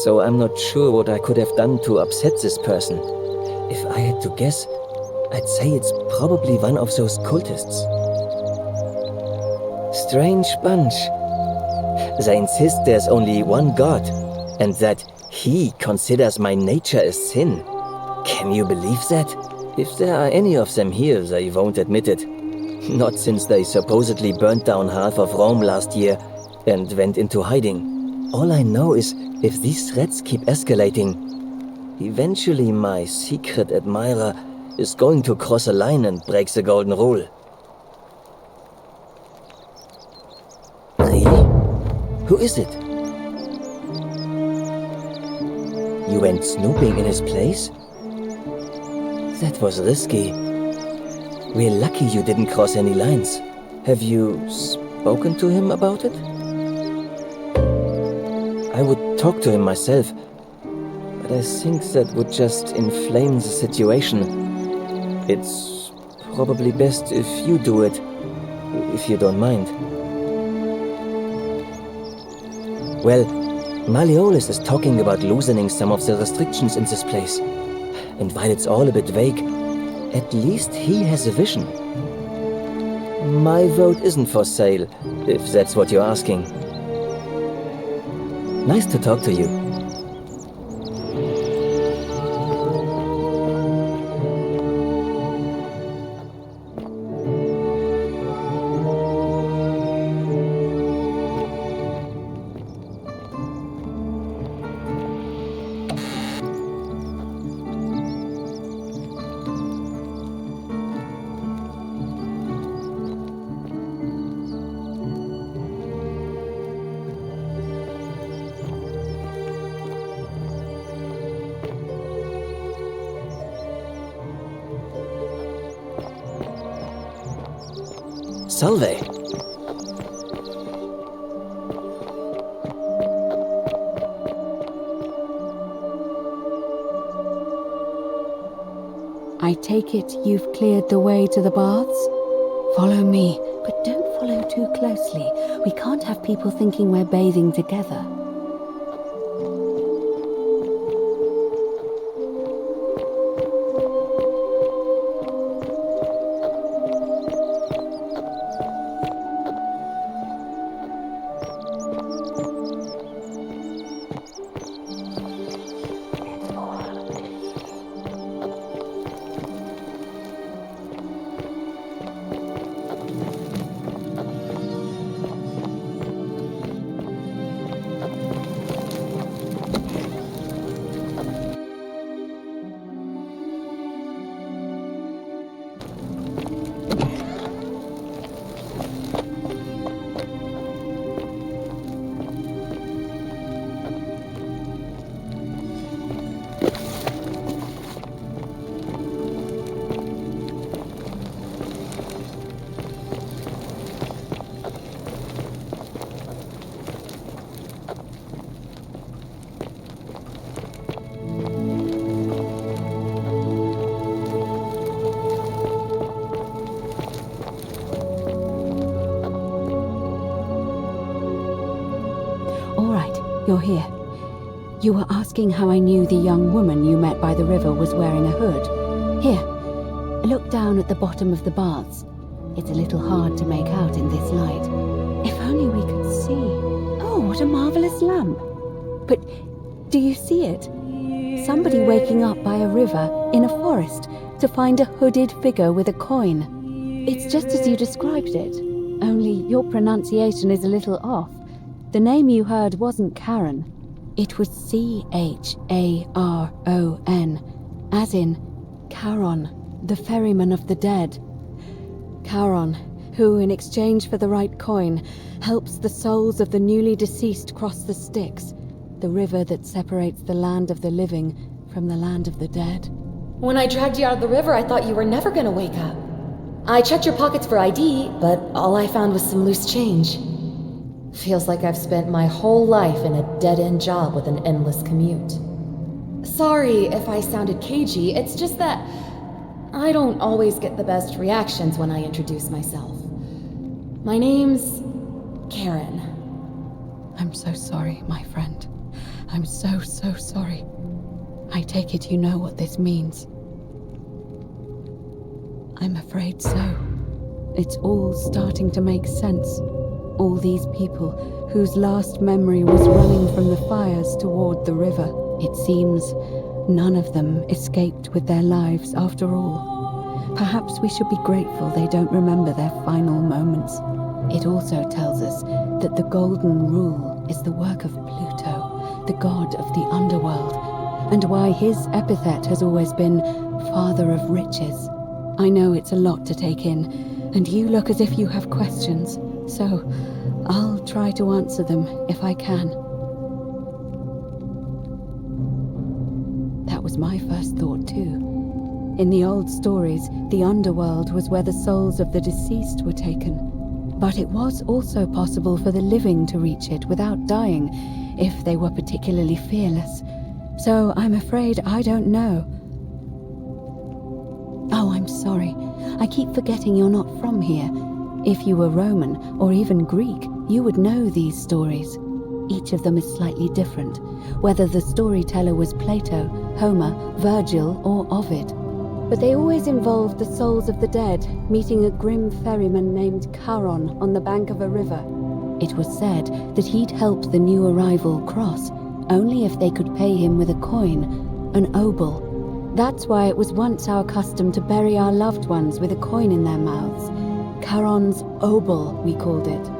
So I'm not sure what I could have done to upset this person. If I had to guess, I'd say it's probably one of those cultists. Strange bunch. They insist there's only one God, and that he considers my nature a sin. Can you believe that? If there are any of them here, they won't admit it. Not since they supposedly burnt down half of Rome last year and went into hiding. All I know is, if these threats keep escalating, eventually my secret admirer is going to cross a line and break the golden rule. Really? Who is it? You went snooping in his place? That was risky. We're lucky you didn't cross any lines. Have you spoken to him about it? I would talk to him myself, but I think that would just inflame the situation. It's probably best if you do it, if you don't mind. Well, Malleolus is talking about loosening some of the restrictions in this place. And while it's all a bit vague, at least he has a vision. My vote isn't for sale, if that's what you're asking. Nice to talk to you. Salve. I take it you've cleared the way to the baths? Follow me, but don't follow too closely. We can't have people thinking we're bathing together. You're here. You were asking how I knew the young woman you met by the river was wearing a hood. Here, look down at the bottom of the baths. It's a little hard to make out in this light. If only we could see. Oh, what a marvelous lamp. But do you see it? Somebody waking up by a river in a forest to find a hooded figure with a coin. It's just as you described it, only your pronunciation is a little off. The name you heard wasn't Charon. It was C-H-A-R-O-N, as in Charon, the ferryman of the dead. Charon, who, in exchange for the right coin, helps the souls of the newly deceased cross the Styx, the river that separates the land of the living from the land of the dead. When I dragged you out of the river, I thought you were never gonna wake up. I checked your pockets for ID, but all I found was some loose change. Feels like I've spent my whole life in a dead-end job with an endless commute. Sorry if I sounded cagey, it's just that I don't always get the best reactions when I introduce myself. My name's Karen. I'm so sorry, my friend. I'm so sorry. I take it you know what this means. I'm afraid so. It's all starting to make sense. All these people whose last memory was running from the fires toward the river. It seems none of them escaped with their lives after all. Perhaps we should be grateful they don't remember their final moments. It also tells us that the Golden Rule is the work of Pluto, the god of the underworld, and why his epithet has always been Father of Riches. I know it's a lot to take in, and you look as if you have questions. So, I'll try to answer them if I can. That was my first thought too. In the old stories, the underworld was where the souls of the deceased were taken. But it was also possible for the living to reach it without dying, if they were particularly fearless. So I'm afraid I don't know. Oh, I'm sorry. I keep forgetting you're not from here. If you were Roman, or even Greek, you would know these stories. Each of them is slightly different, whether the storyteller was Plato, Homer, Virgil, or Ovid. But they always involved the souls of the dead meeting a grim ferryman named Charon on the bank of a river. It was said that he'd help the new arrival cross, only if they could pay him with a coin, an obol. That's why it was once our custom to bury our loved ones with a coin in their mouths. Charon's obol, we called it.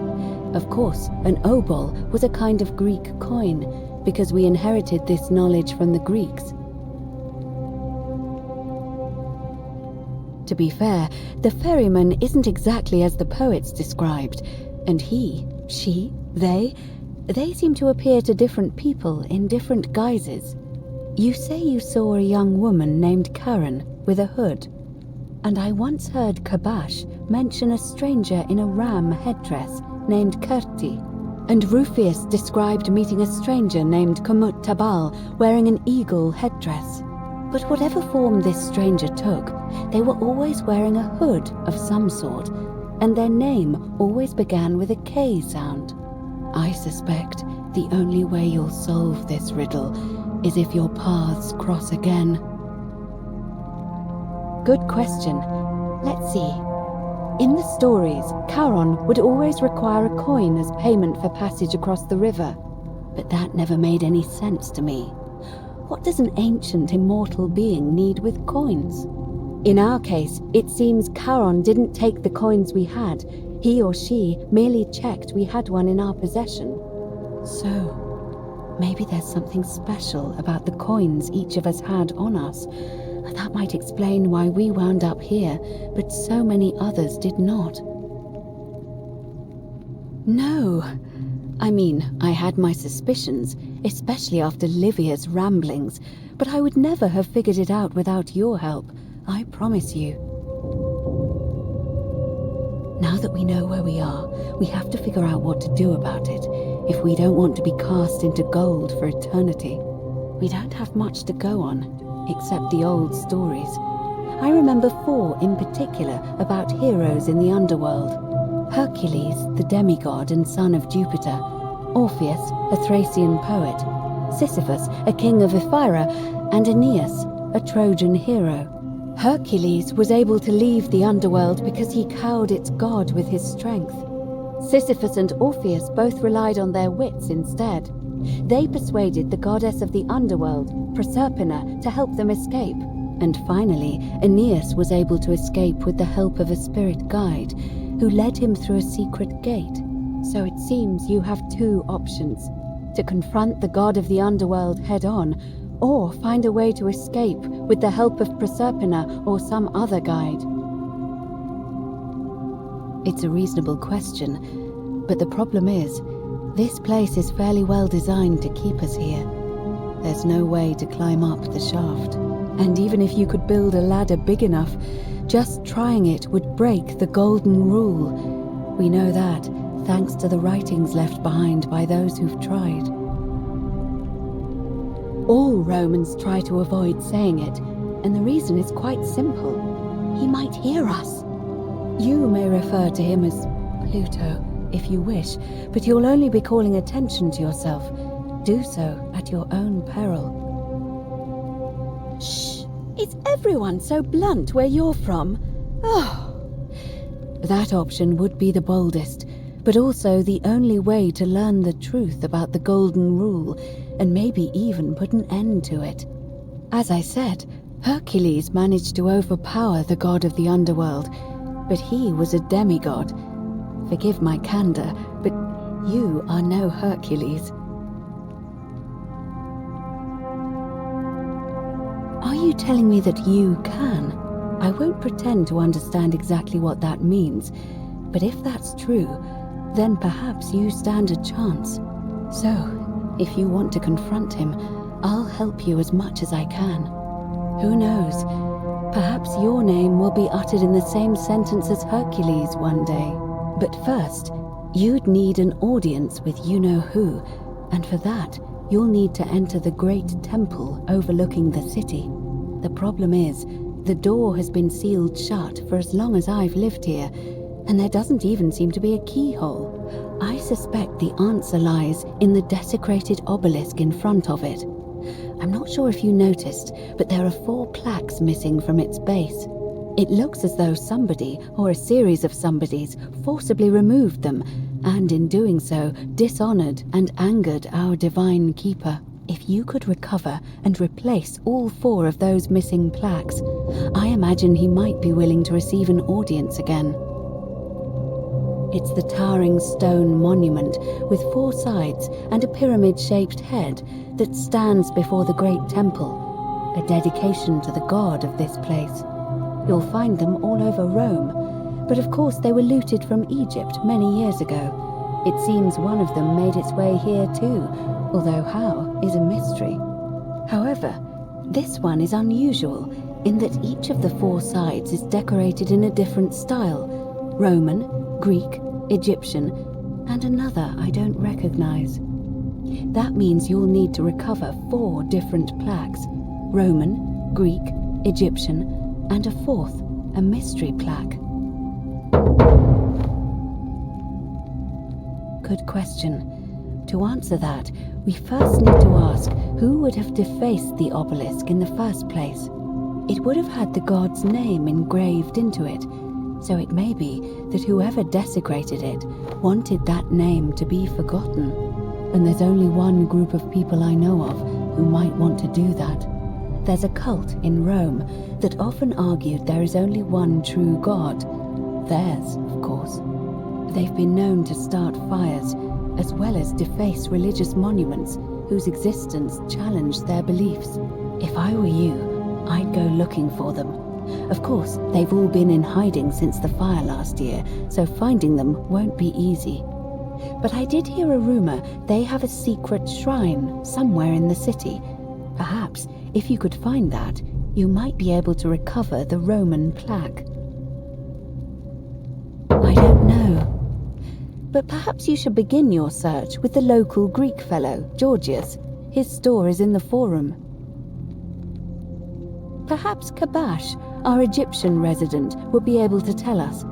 Of course, an obol was a kind of Greek coin, because we inherited this knowledge from the Greeks. To be fair, the ferryman isn't exactly as the poets described, and he, she, they seem to appear to different people in different guises. You say you saw a young woman named Karen with a hood, and I once heard Kabash mention a stranger in a ram headdress named Kerti, and Rufius described meeting a stranger named Komut Tabal wearing an eagle headdress. But whatever form this stranger took, they were always wearing a hood of some sort, and their name always began with a K sound. I suspect the only way you'll solve this riddle is if your paths cross again. Good question. Let's see. In the stories, Charon would always require a coin as payment for passage across the river, but that never made any sense to me. What does an ancient immortal being need with coins? In our case, it seems Charon didn't take the coins we had. He or she merely checked we had one in our possession. So, maybe there's something special about the coins each of us had on us. That might explain why we wound up here, but so many others did not. No. I mean, I had my suspicions, especially after Livia's ramblings, but I would never have figured it out without your help, I promise you. Now that we know where we are, we have to figure out what to do about it, if we don't want to be cast into gold for eternity. We don't have much to go on, except the old stories. I remember 4 in particular about heroes in the underworld. Hercules, the demigod and son of Jupiter, Orpheus, a Thracian poet, Sisyphus, a king of Ephyra, and Aeneas, a Trojan hero. Hercules was able to leave the underworld because he cowed its god with his strength. Sisyphus and Orpheus both relied on their wits instead. They persuaded the goddess of the underworld, Proserpina, to help them escape. And finally, Aeneas was able to escape with the help of a spirit guide, who led him through a secret gate. So it seems you have 2 options: to confront the god of the underworld head-on, or find a way to escape with the help of Proserpina or some other guide. It's a reasonable question, but the problem is, this place is fairly well designed to keep us here. There's no way to climb up the shaft, and even if you could build a ladder big enough, just trying it would break the golden rule. We know that, thanks to the writings left behind by those who've tried. All Romans try to avoid saying it, and the reason is quite simple. He might hear us. You may refer to him as Pluto, if you wish, but you'll only be calling attention to yourself. Do so at your own peril. Shh! Is everyone so blunt where you're from? Oh! That option would be the boldest, but also the only way to learn the truth about the Golden Rule, and maybe even put an end to it. As I said, Hercules managed to overpower the god of the underworld, but he was a demigod. Forgive my candor, but you are no Hercules. Are you telling me that you can? I won't pretend to understand exactly what that means, but if that's true, then perhaps you stand a chance. So, if you want to confront him, I'll help you as much as I can. Who knows? Perhaps your name will be uttered in the same sentence as Hercules one day. But first, you'd need an audience with you-know-who, and for that, you'll need to enter the great temple overlooking the city. The problem is, the door has been sealed shut for as long as I've lived here, and there doesn't even seem to be a keyhole. I suspect the answer lies in the desecrated obelisk in front of it. I'm not sure if you noticed, but there are 4 plaques missing from its base. It looks as though somebody, or a series of somebodies, forcibly removed them, and in doing so, dishonored and angered our divine keeper. If you could recover and replace all 4 of those missing plaques, I imagine he might be willing to receive an audience again. It's the towering stone monument with 4 sides and a pyramid-shaped head that stands before the great temple, a dedication to the god of this place. You'll find them all over Rome, but of course they were looted from Egypt many years ago. It seems one of them made its way here too, although how is a mystery. However, this one is unusual in that each of the 4 sides is decorated in a different style: Roman, Greek, Egyptian, and another I don't recognize. That means you'll need to recover 4 different plaques: Roman, Greek, Egyptian, and a 4th, a mystery plaque. Good question. To answer that, we first need to ask who would have defaced the obelisk in the first place. It would have had the god's name engraved into it, so it may be that whoever desecrated it wanted that name to be forgotten. And there's only one group of people I know of who might want to do that. There's a cult in Rome that often argued there is only one true god. Theirs, of course. They've been known to start fires, as well as deface religious monuments whose existence challenged their beliefs. If I were you, I'd go looking for them. Of course, they've all been in hiding since the fire last year, so finding them won't be easy. But I did hear a rumor they have a secret shrine somewhere in the city. Perhaps, if you could find that, you might be able to recover the Roman plaque. I don't know. But perhaps you should begin your search with the local Greek fellow, Georgius. His store is in the forum. Perhaps Kabash, our Egyptian resident, will be able to tell us.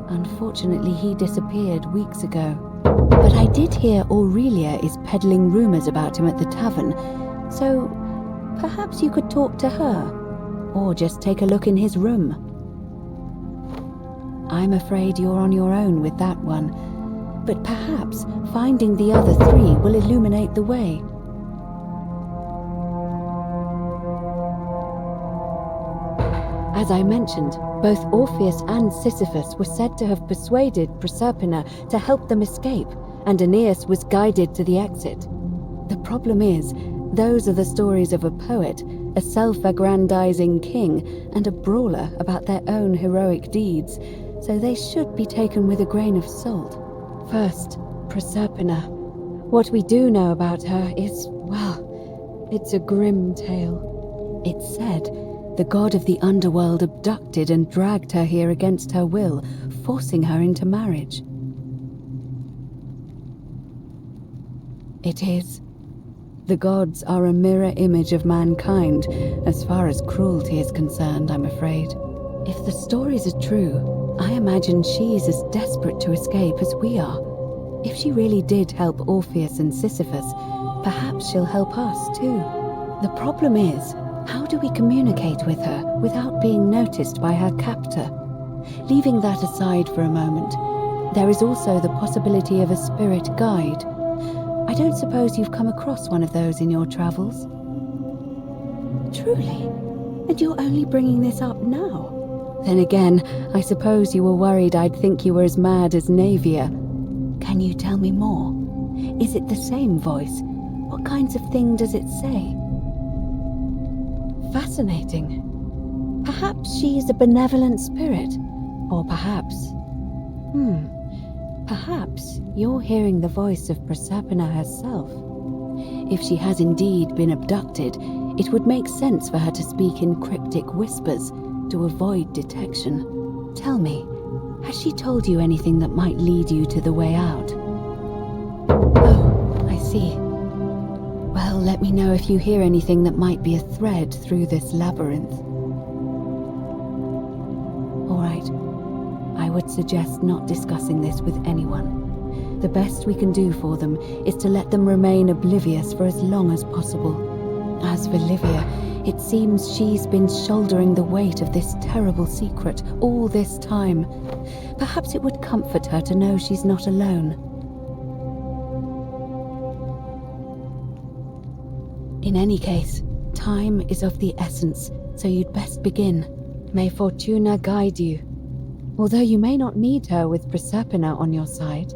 Unfortunately, he disappeared weeks ago. But I did hear Aurelia is peddling rumors about him at the tavern, so perhaps you could talk to her, or just take a look in his room. I'm afraid you're on your own with that one, but perhaps finding the other 3 will illuminate the way. As I mentioned, both Orpheus and Sisyphus were said to have persuaded Proserpina to help them escape, and Aeneas was guided to the exit. The problem is, those are the stories of a poet, a self-aggrandizing king, and a brawler about their own heroic deeds, so they should be taken with a grain of salt. First, Proserpina. What we do know about her is, well, it's a grim tale. It's said the god of the underworld abducted and dragged her here against her will, forcing her into marriage. It is. The gods are a mirror image of mankind, as far as cruelty is concerned, I'm afraid. If the stories are true, I imagine she's as desperate to escape as we are. If she really did help Orpheus and Sisyphus, perhaps she'll help us too. The problem is, how do we communicate with her without being noticed by her captor? Leaving that aside for a moment, there is also the possibility of a spirit guide. I don't suppose you've come across one of those in your travels? Truly? And you're only bringing this up now? Then again, I suppose you were worried I'd think you were as mad as Navia. Can you tell me more? Is it the same voice? What kinds of thing does it say? Fascinating. Perhaps she is a benevolent spirit, or perhaps... Perhaps you're hearing the voice of Proserpina herself. If she has indeed been abducted, it would make sense for her to speak in cryptic whispers to avoid detection. Tell me, has she told you anything that might lead you to the way out? Oh, I see. Well, let me know if you hear anything that might be a thread through this labyrinth. All right. I would suggest not discussing this with anyone. The best we can do for them is to let them remain oblivious for as long as possible. As for Livia, it seems she's been shouldering the weight of this terrible secret all this time. Perhaps it would comfort her to know she's not alone. In any case, time is of the essence, so you'd best begin. May Fortuna guide you. Although you may not need her with Proserpina on your side.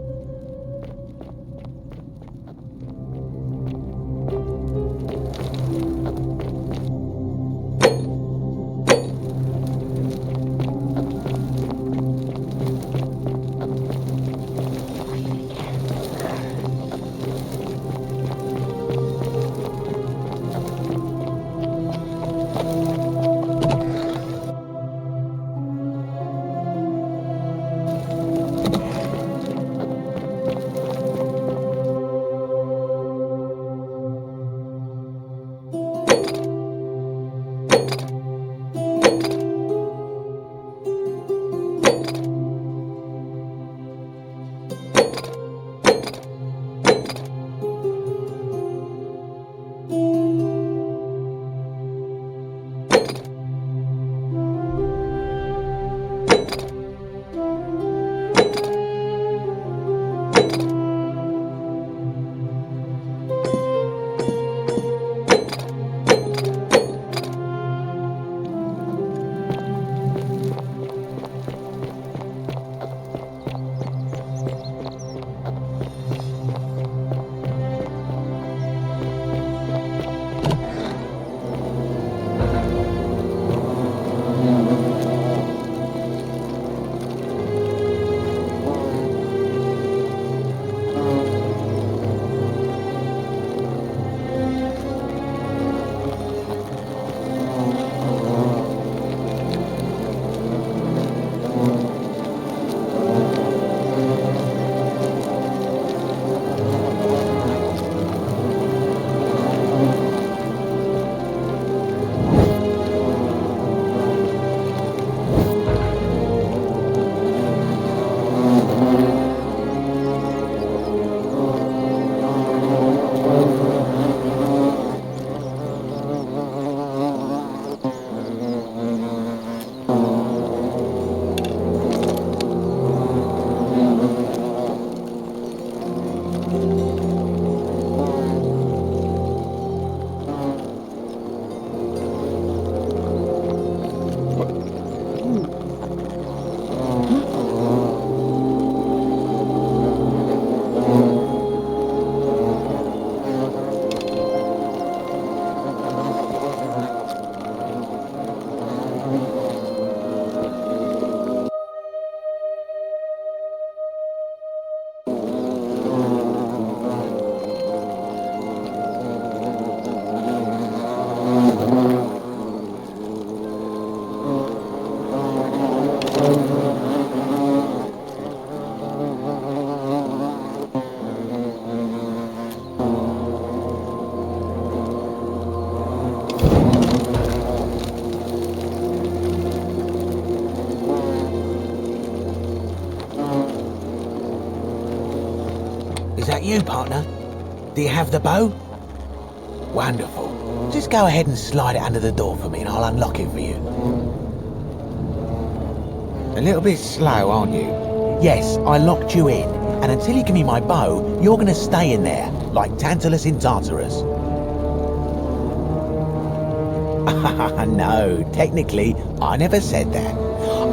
Is that you, partner? Do you have the bow? Wonderful. Just go ahead and slide it under the door for me and I'll unlock it for you. A little bit slow, aren't you? Yes, I locked you in, and until you give me my bow, you're gonna stay in there, like Tantalus in Tartarus. No, technically, I never said that.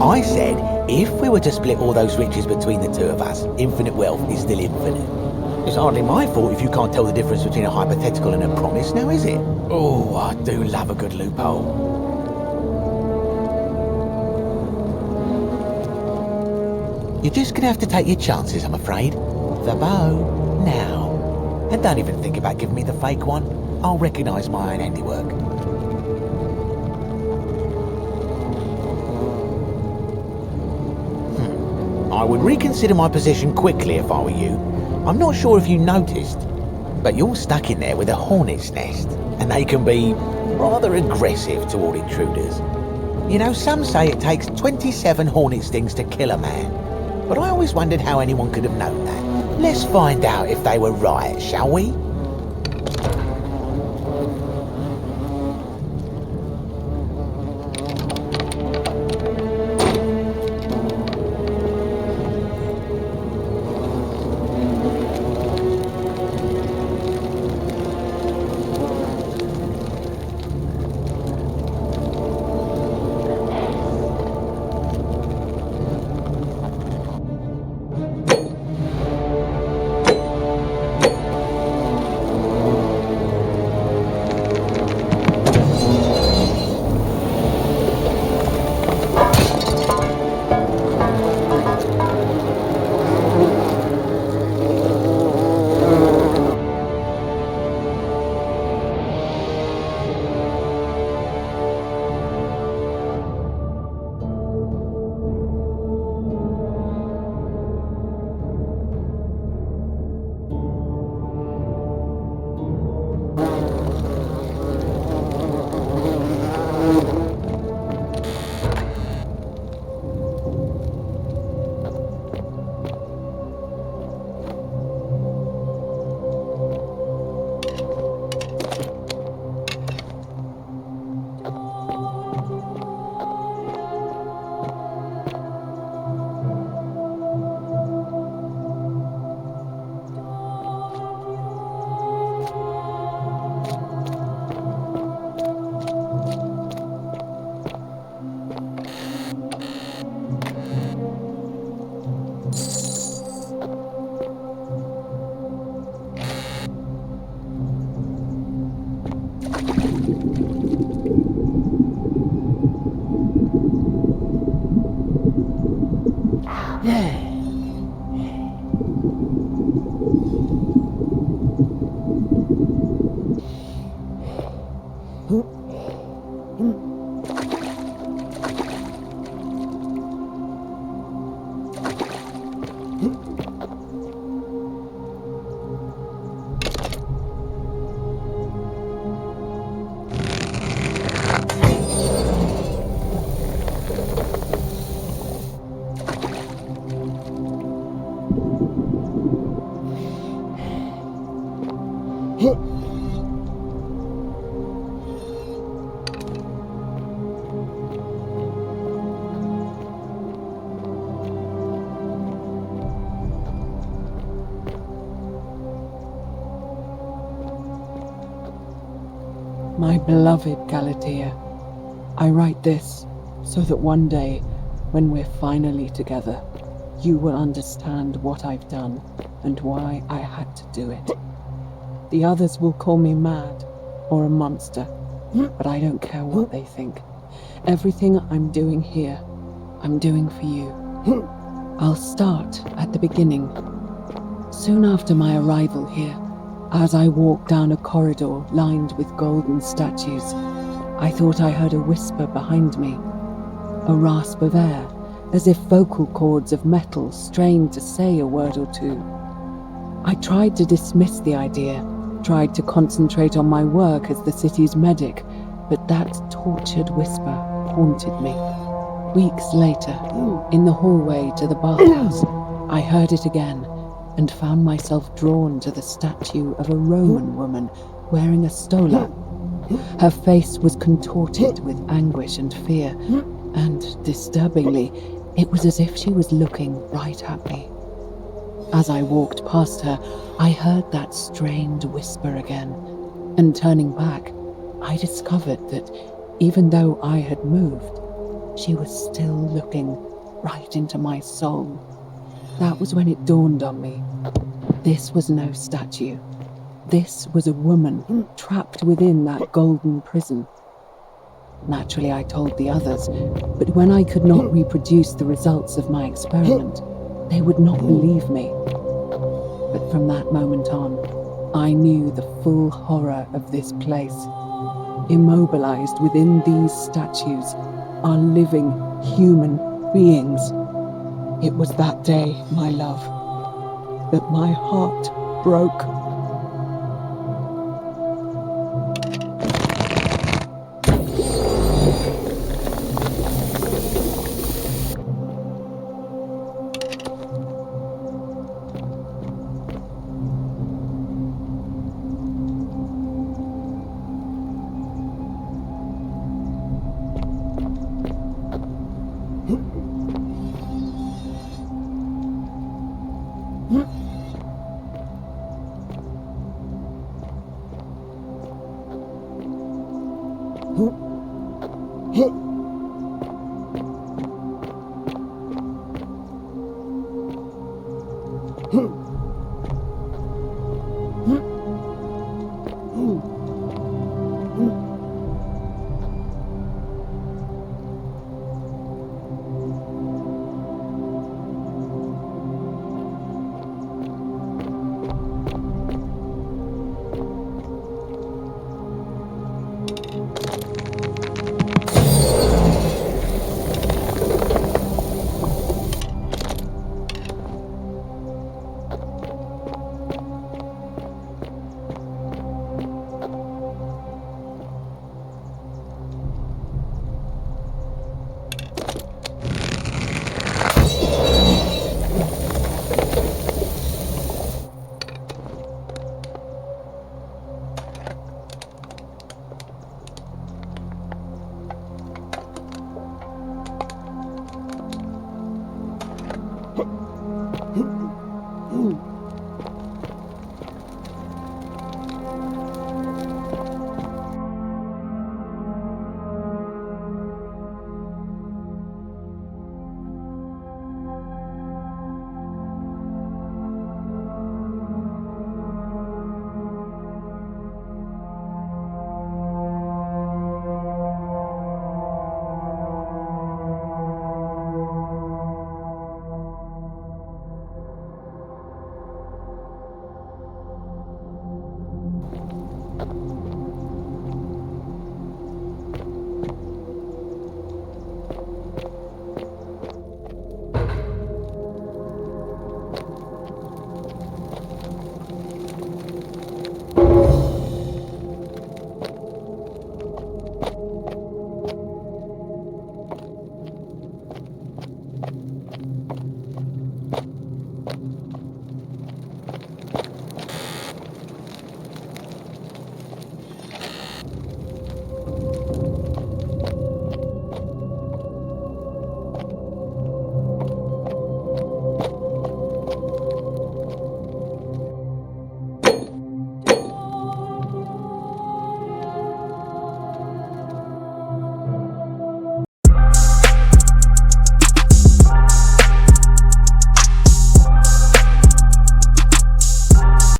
I said, if we were to split all those riches between the two of us, infinite wealth is still infinite. It's hardly my fault if you can't tell the difference between a hypothetical and a promise, now is it? Oh, I do love a good loophole. You're just gonna have to take your chances, I'm afraid. The bow, now. And don't even think about giving me the fake one. I'll recognise my own handiwork. I would reconsider my position quickly if I were you. I'm not sure if you noticed, but you're stuck in there with a hornet's nest, and they can be rather aggressive toward intruders. You know, some say it takes 27 hornet stings to kill a man, but I always wondered how anyone could have known that. Let's find out if they were right, shall we? My beloved Galatea, I write this so that one day, when we're finally together, you will understand what I've done and why I had to do it. The others will call me mad or a monster, but I don't care what they think. Everything I'm doing here, I'm doing for you. I'll start at the beginning. Soon after my arrival here, as I walked down a corridor lined with golden statues, I thought I heard a whisper behind me, a rasp of air, as if vocal cords of metal strained to say a word or two. I tried to dismiss the idea, tried to concentrate on my work as the city's medic, but that tortured whisper haunted me. Weeks later, in the hallway to the bathhouse, I heard it again, and found myself drawn to the statue of a Roman woman wearing a stola. Her face was contorted with anguish and fear, and, disturbingly, it was as if she was looking right at me. As I walked past her, I heard that strained whisper again, and turning back, I discovered that, even though I had moved, she was still looking right into my soul. That was when it dawned on me. This was no statue. This was a woman trapped within that golden prison. Naturally, I told the others, but when I could not reproduce the results of my experiment, they would not believe me. But from that moment on, I knew the full horror of this place. Immobilized within these statues are living human beings. It was that day, my love, that my heart broke.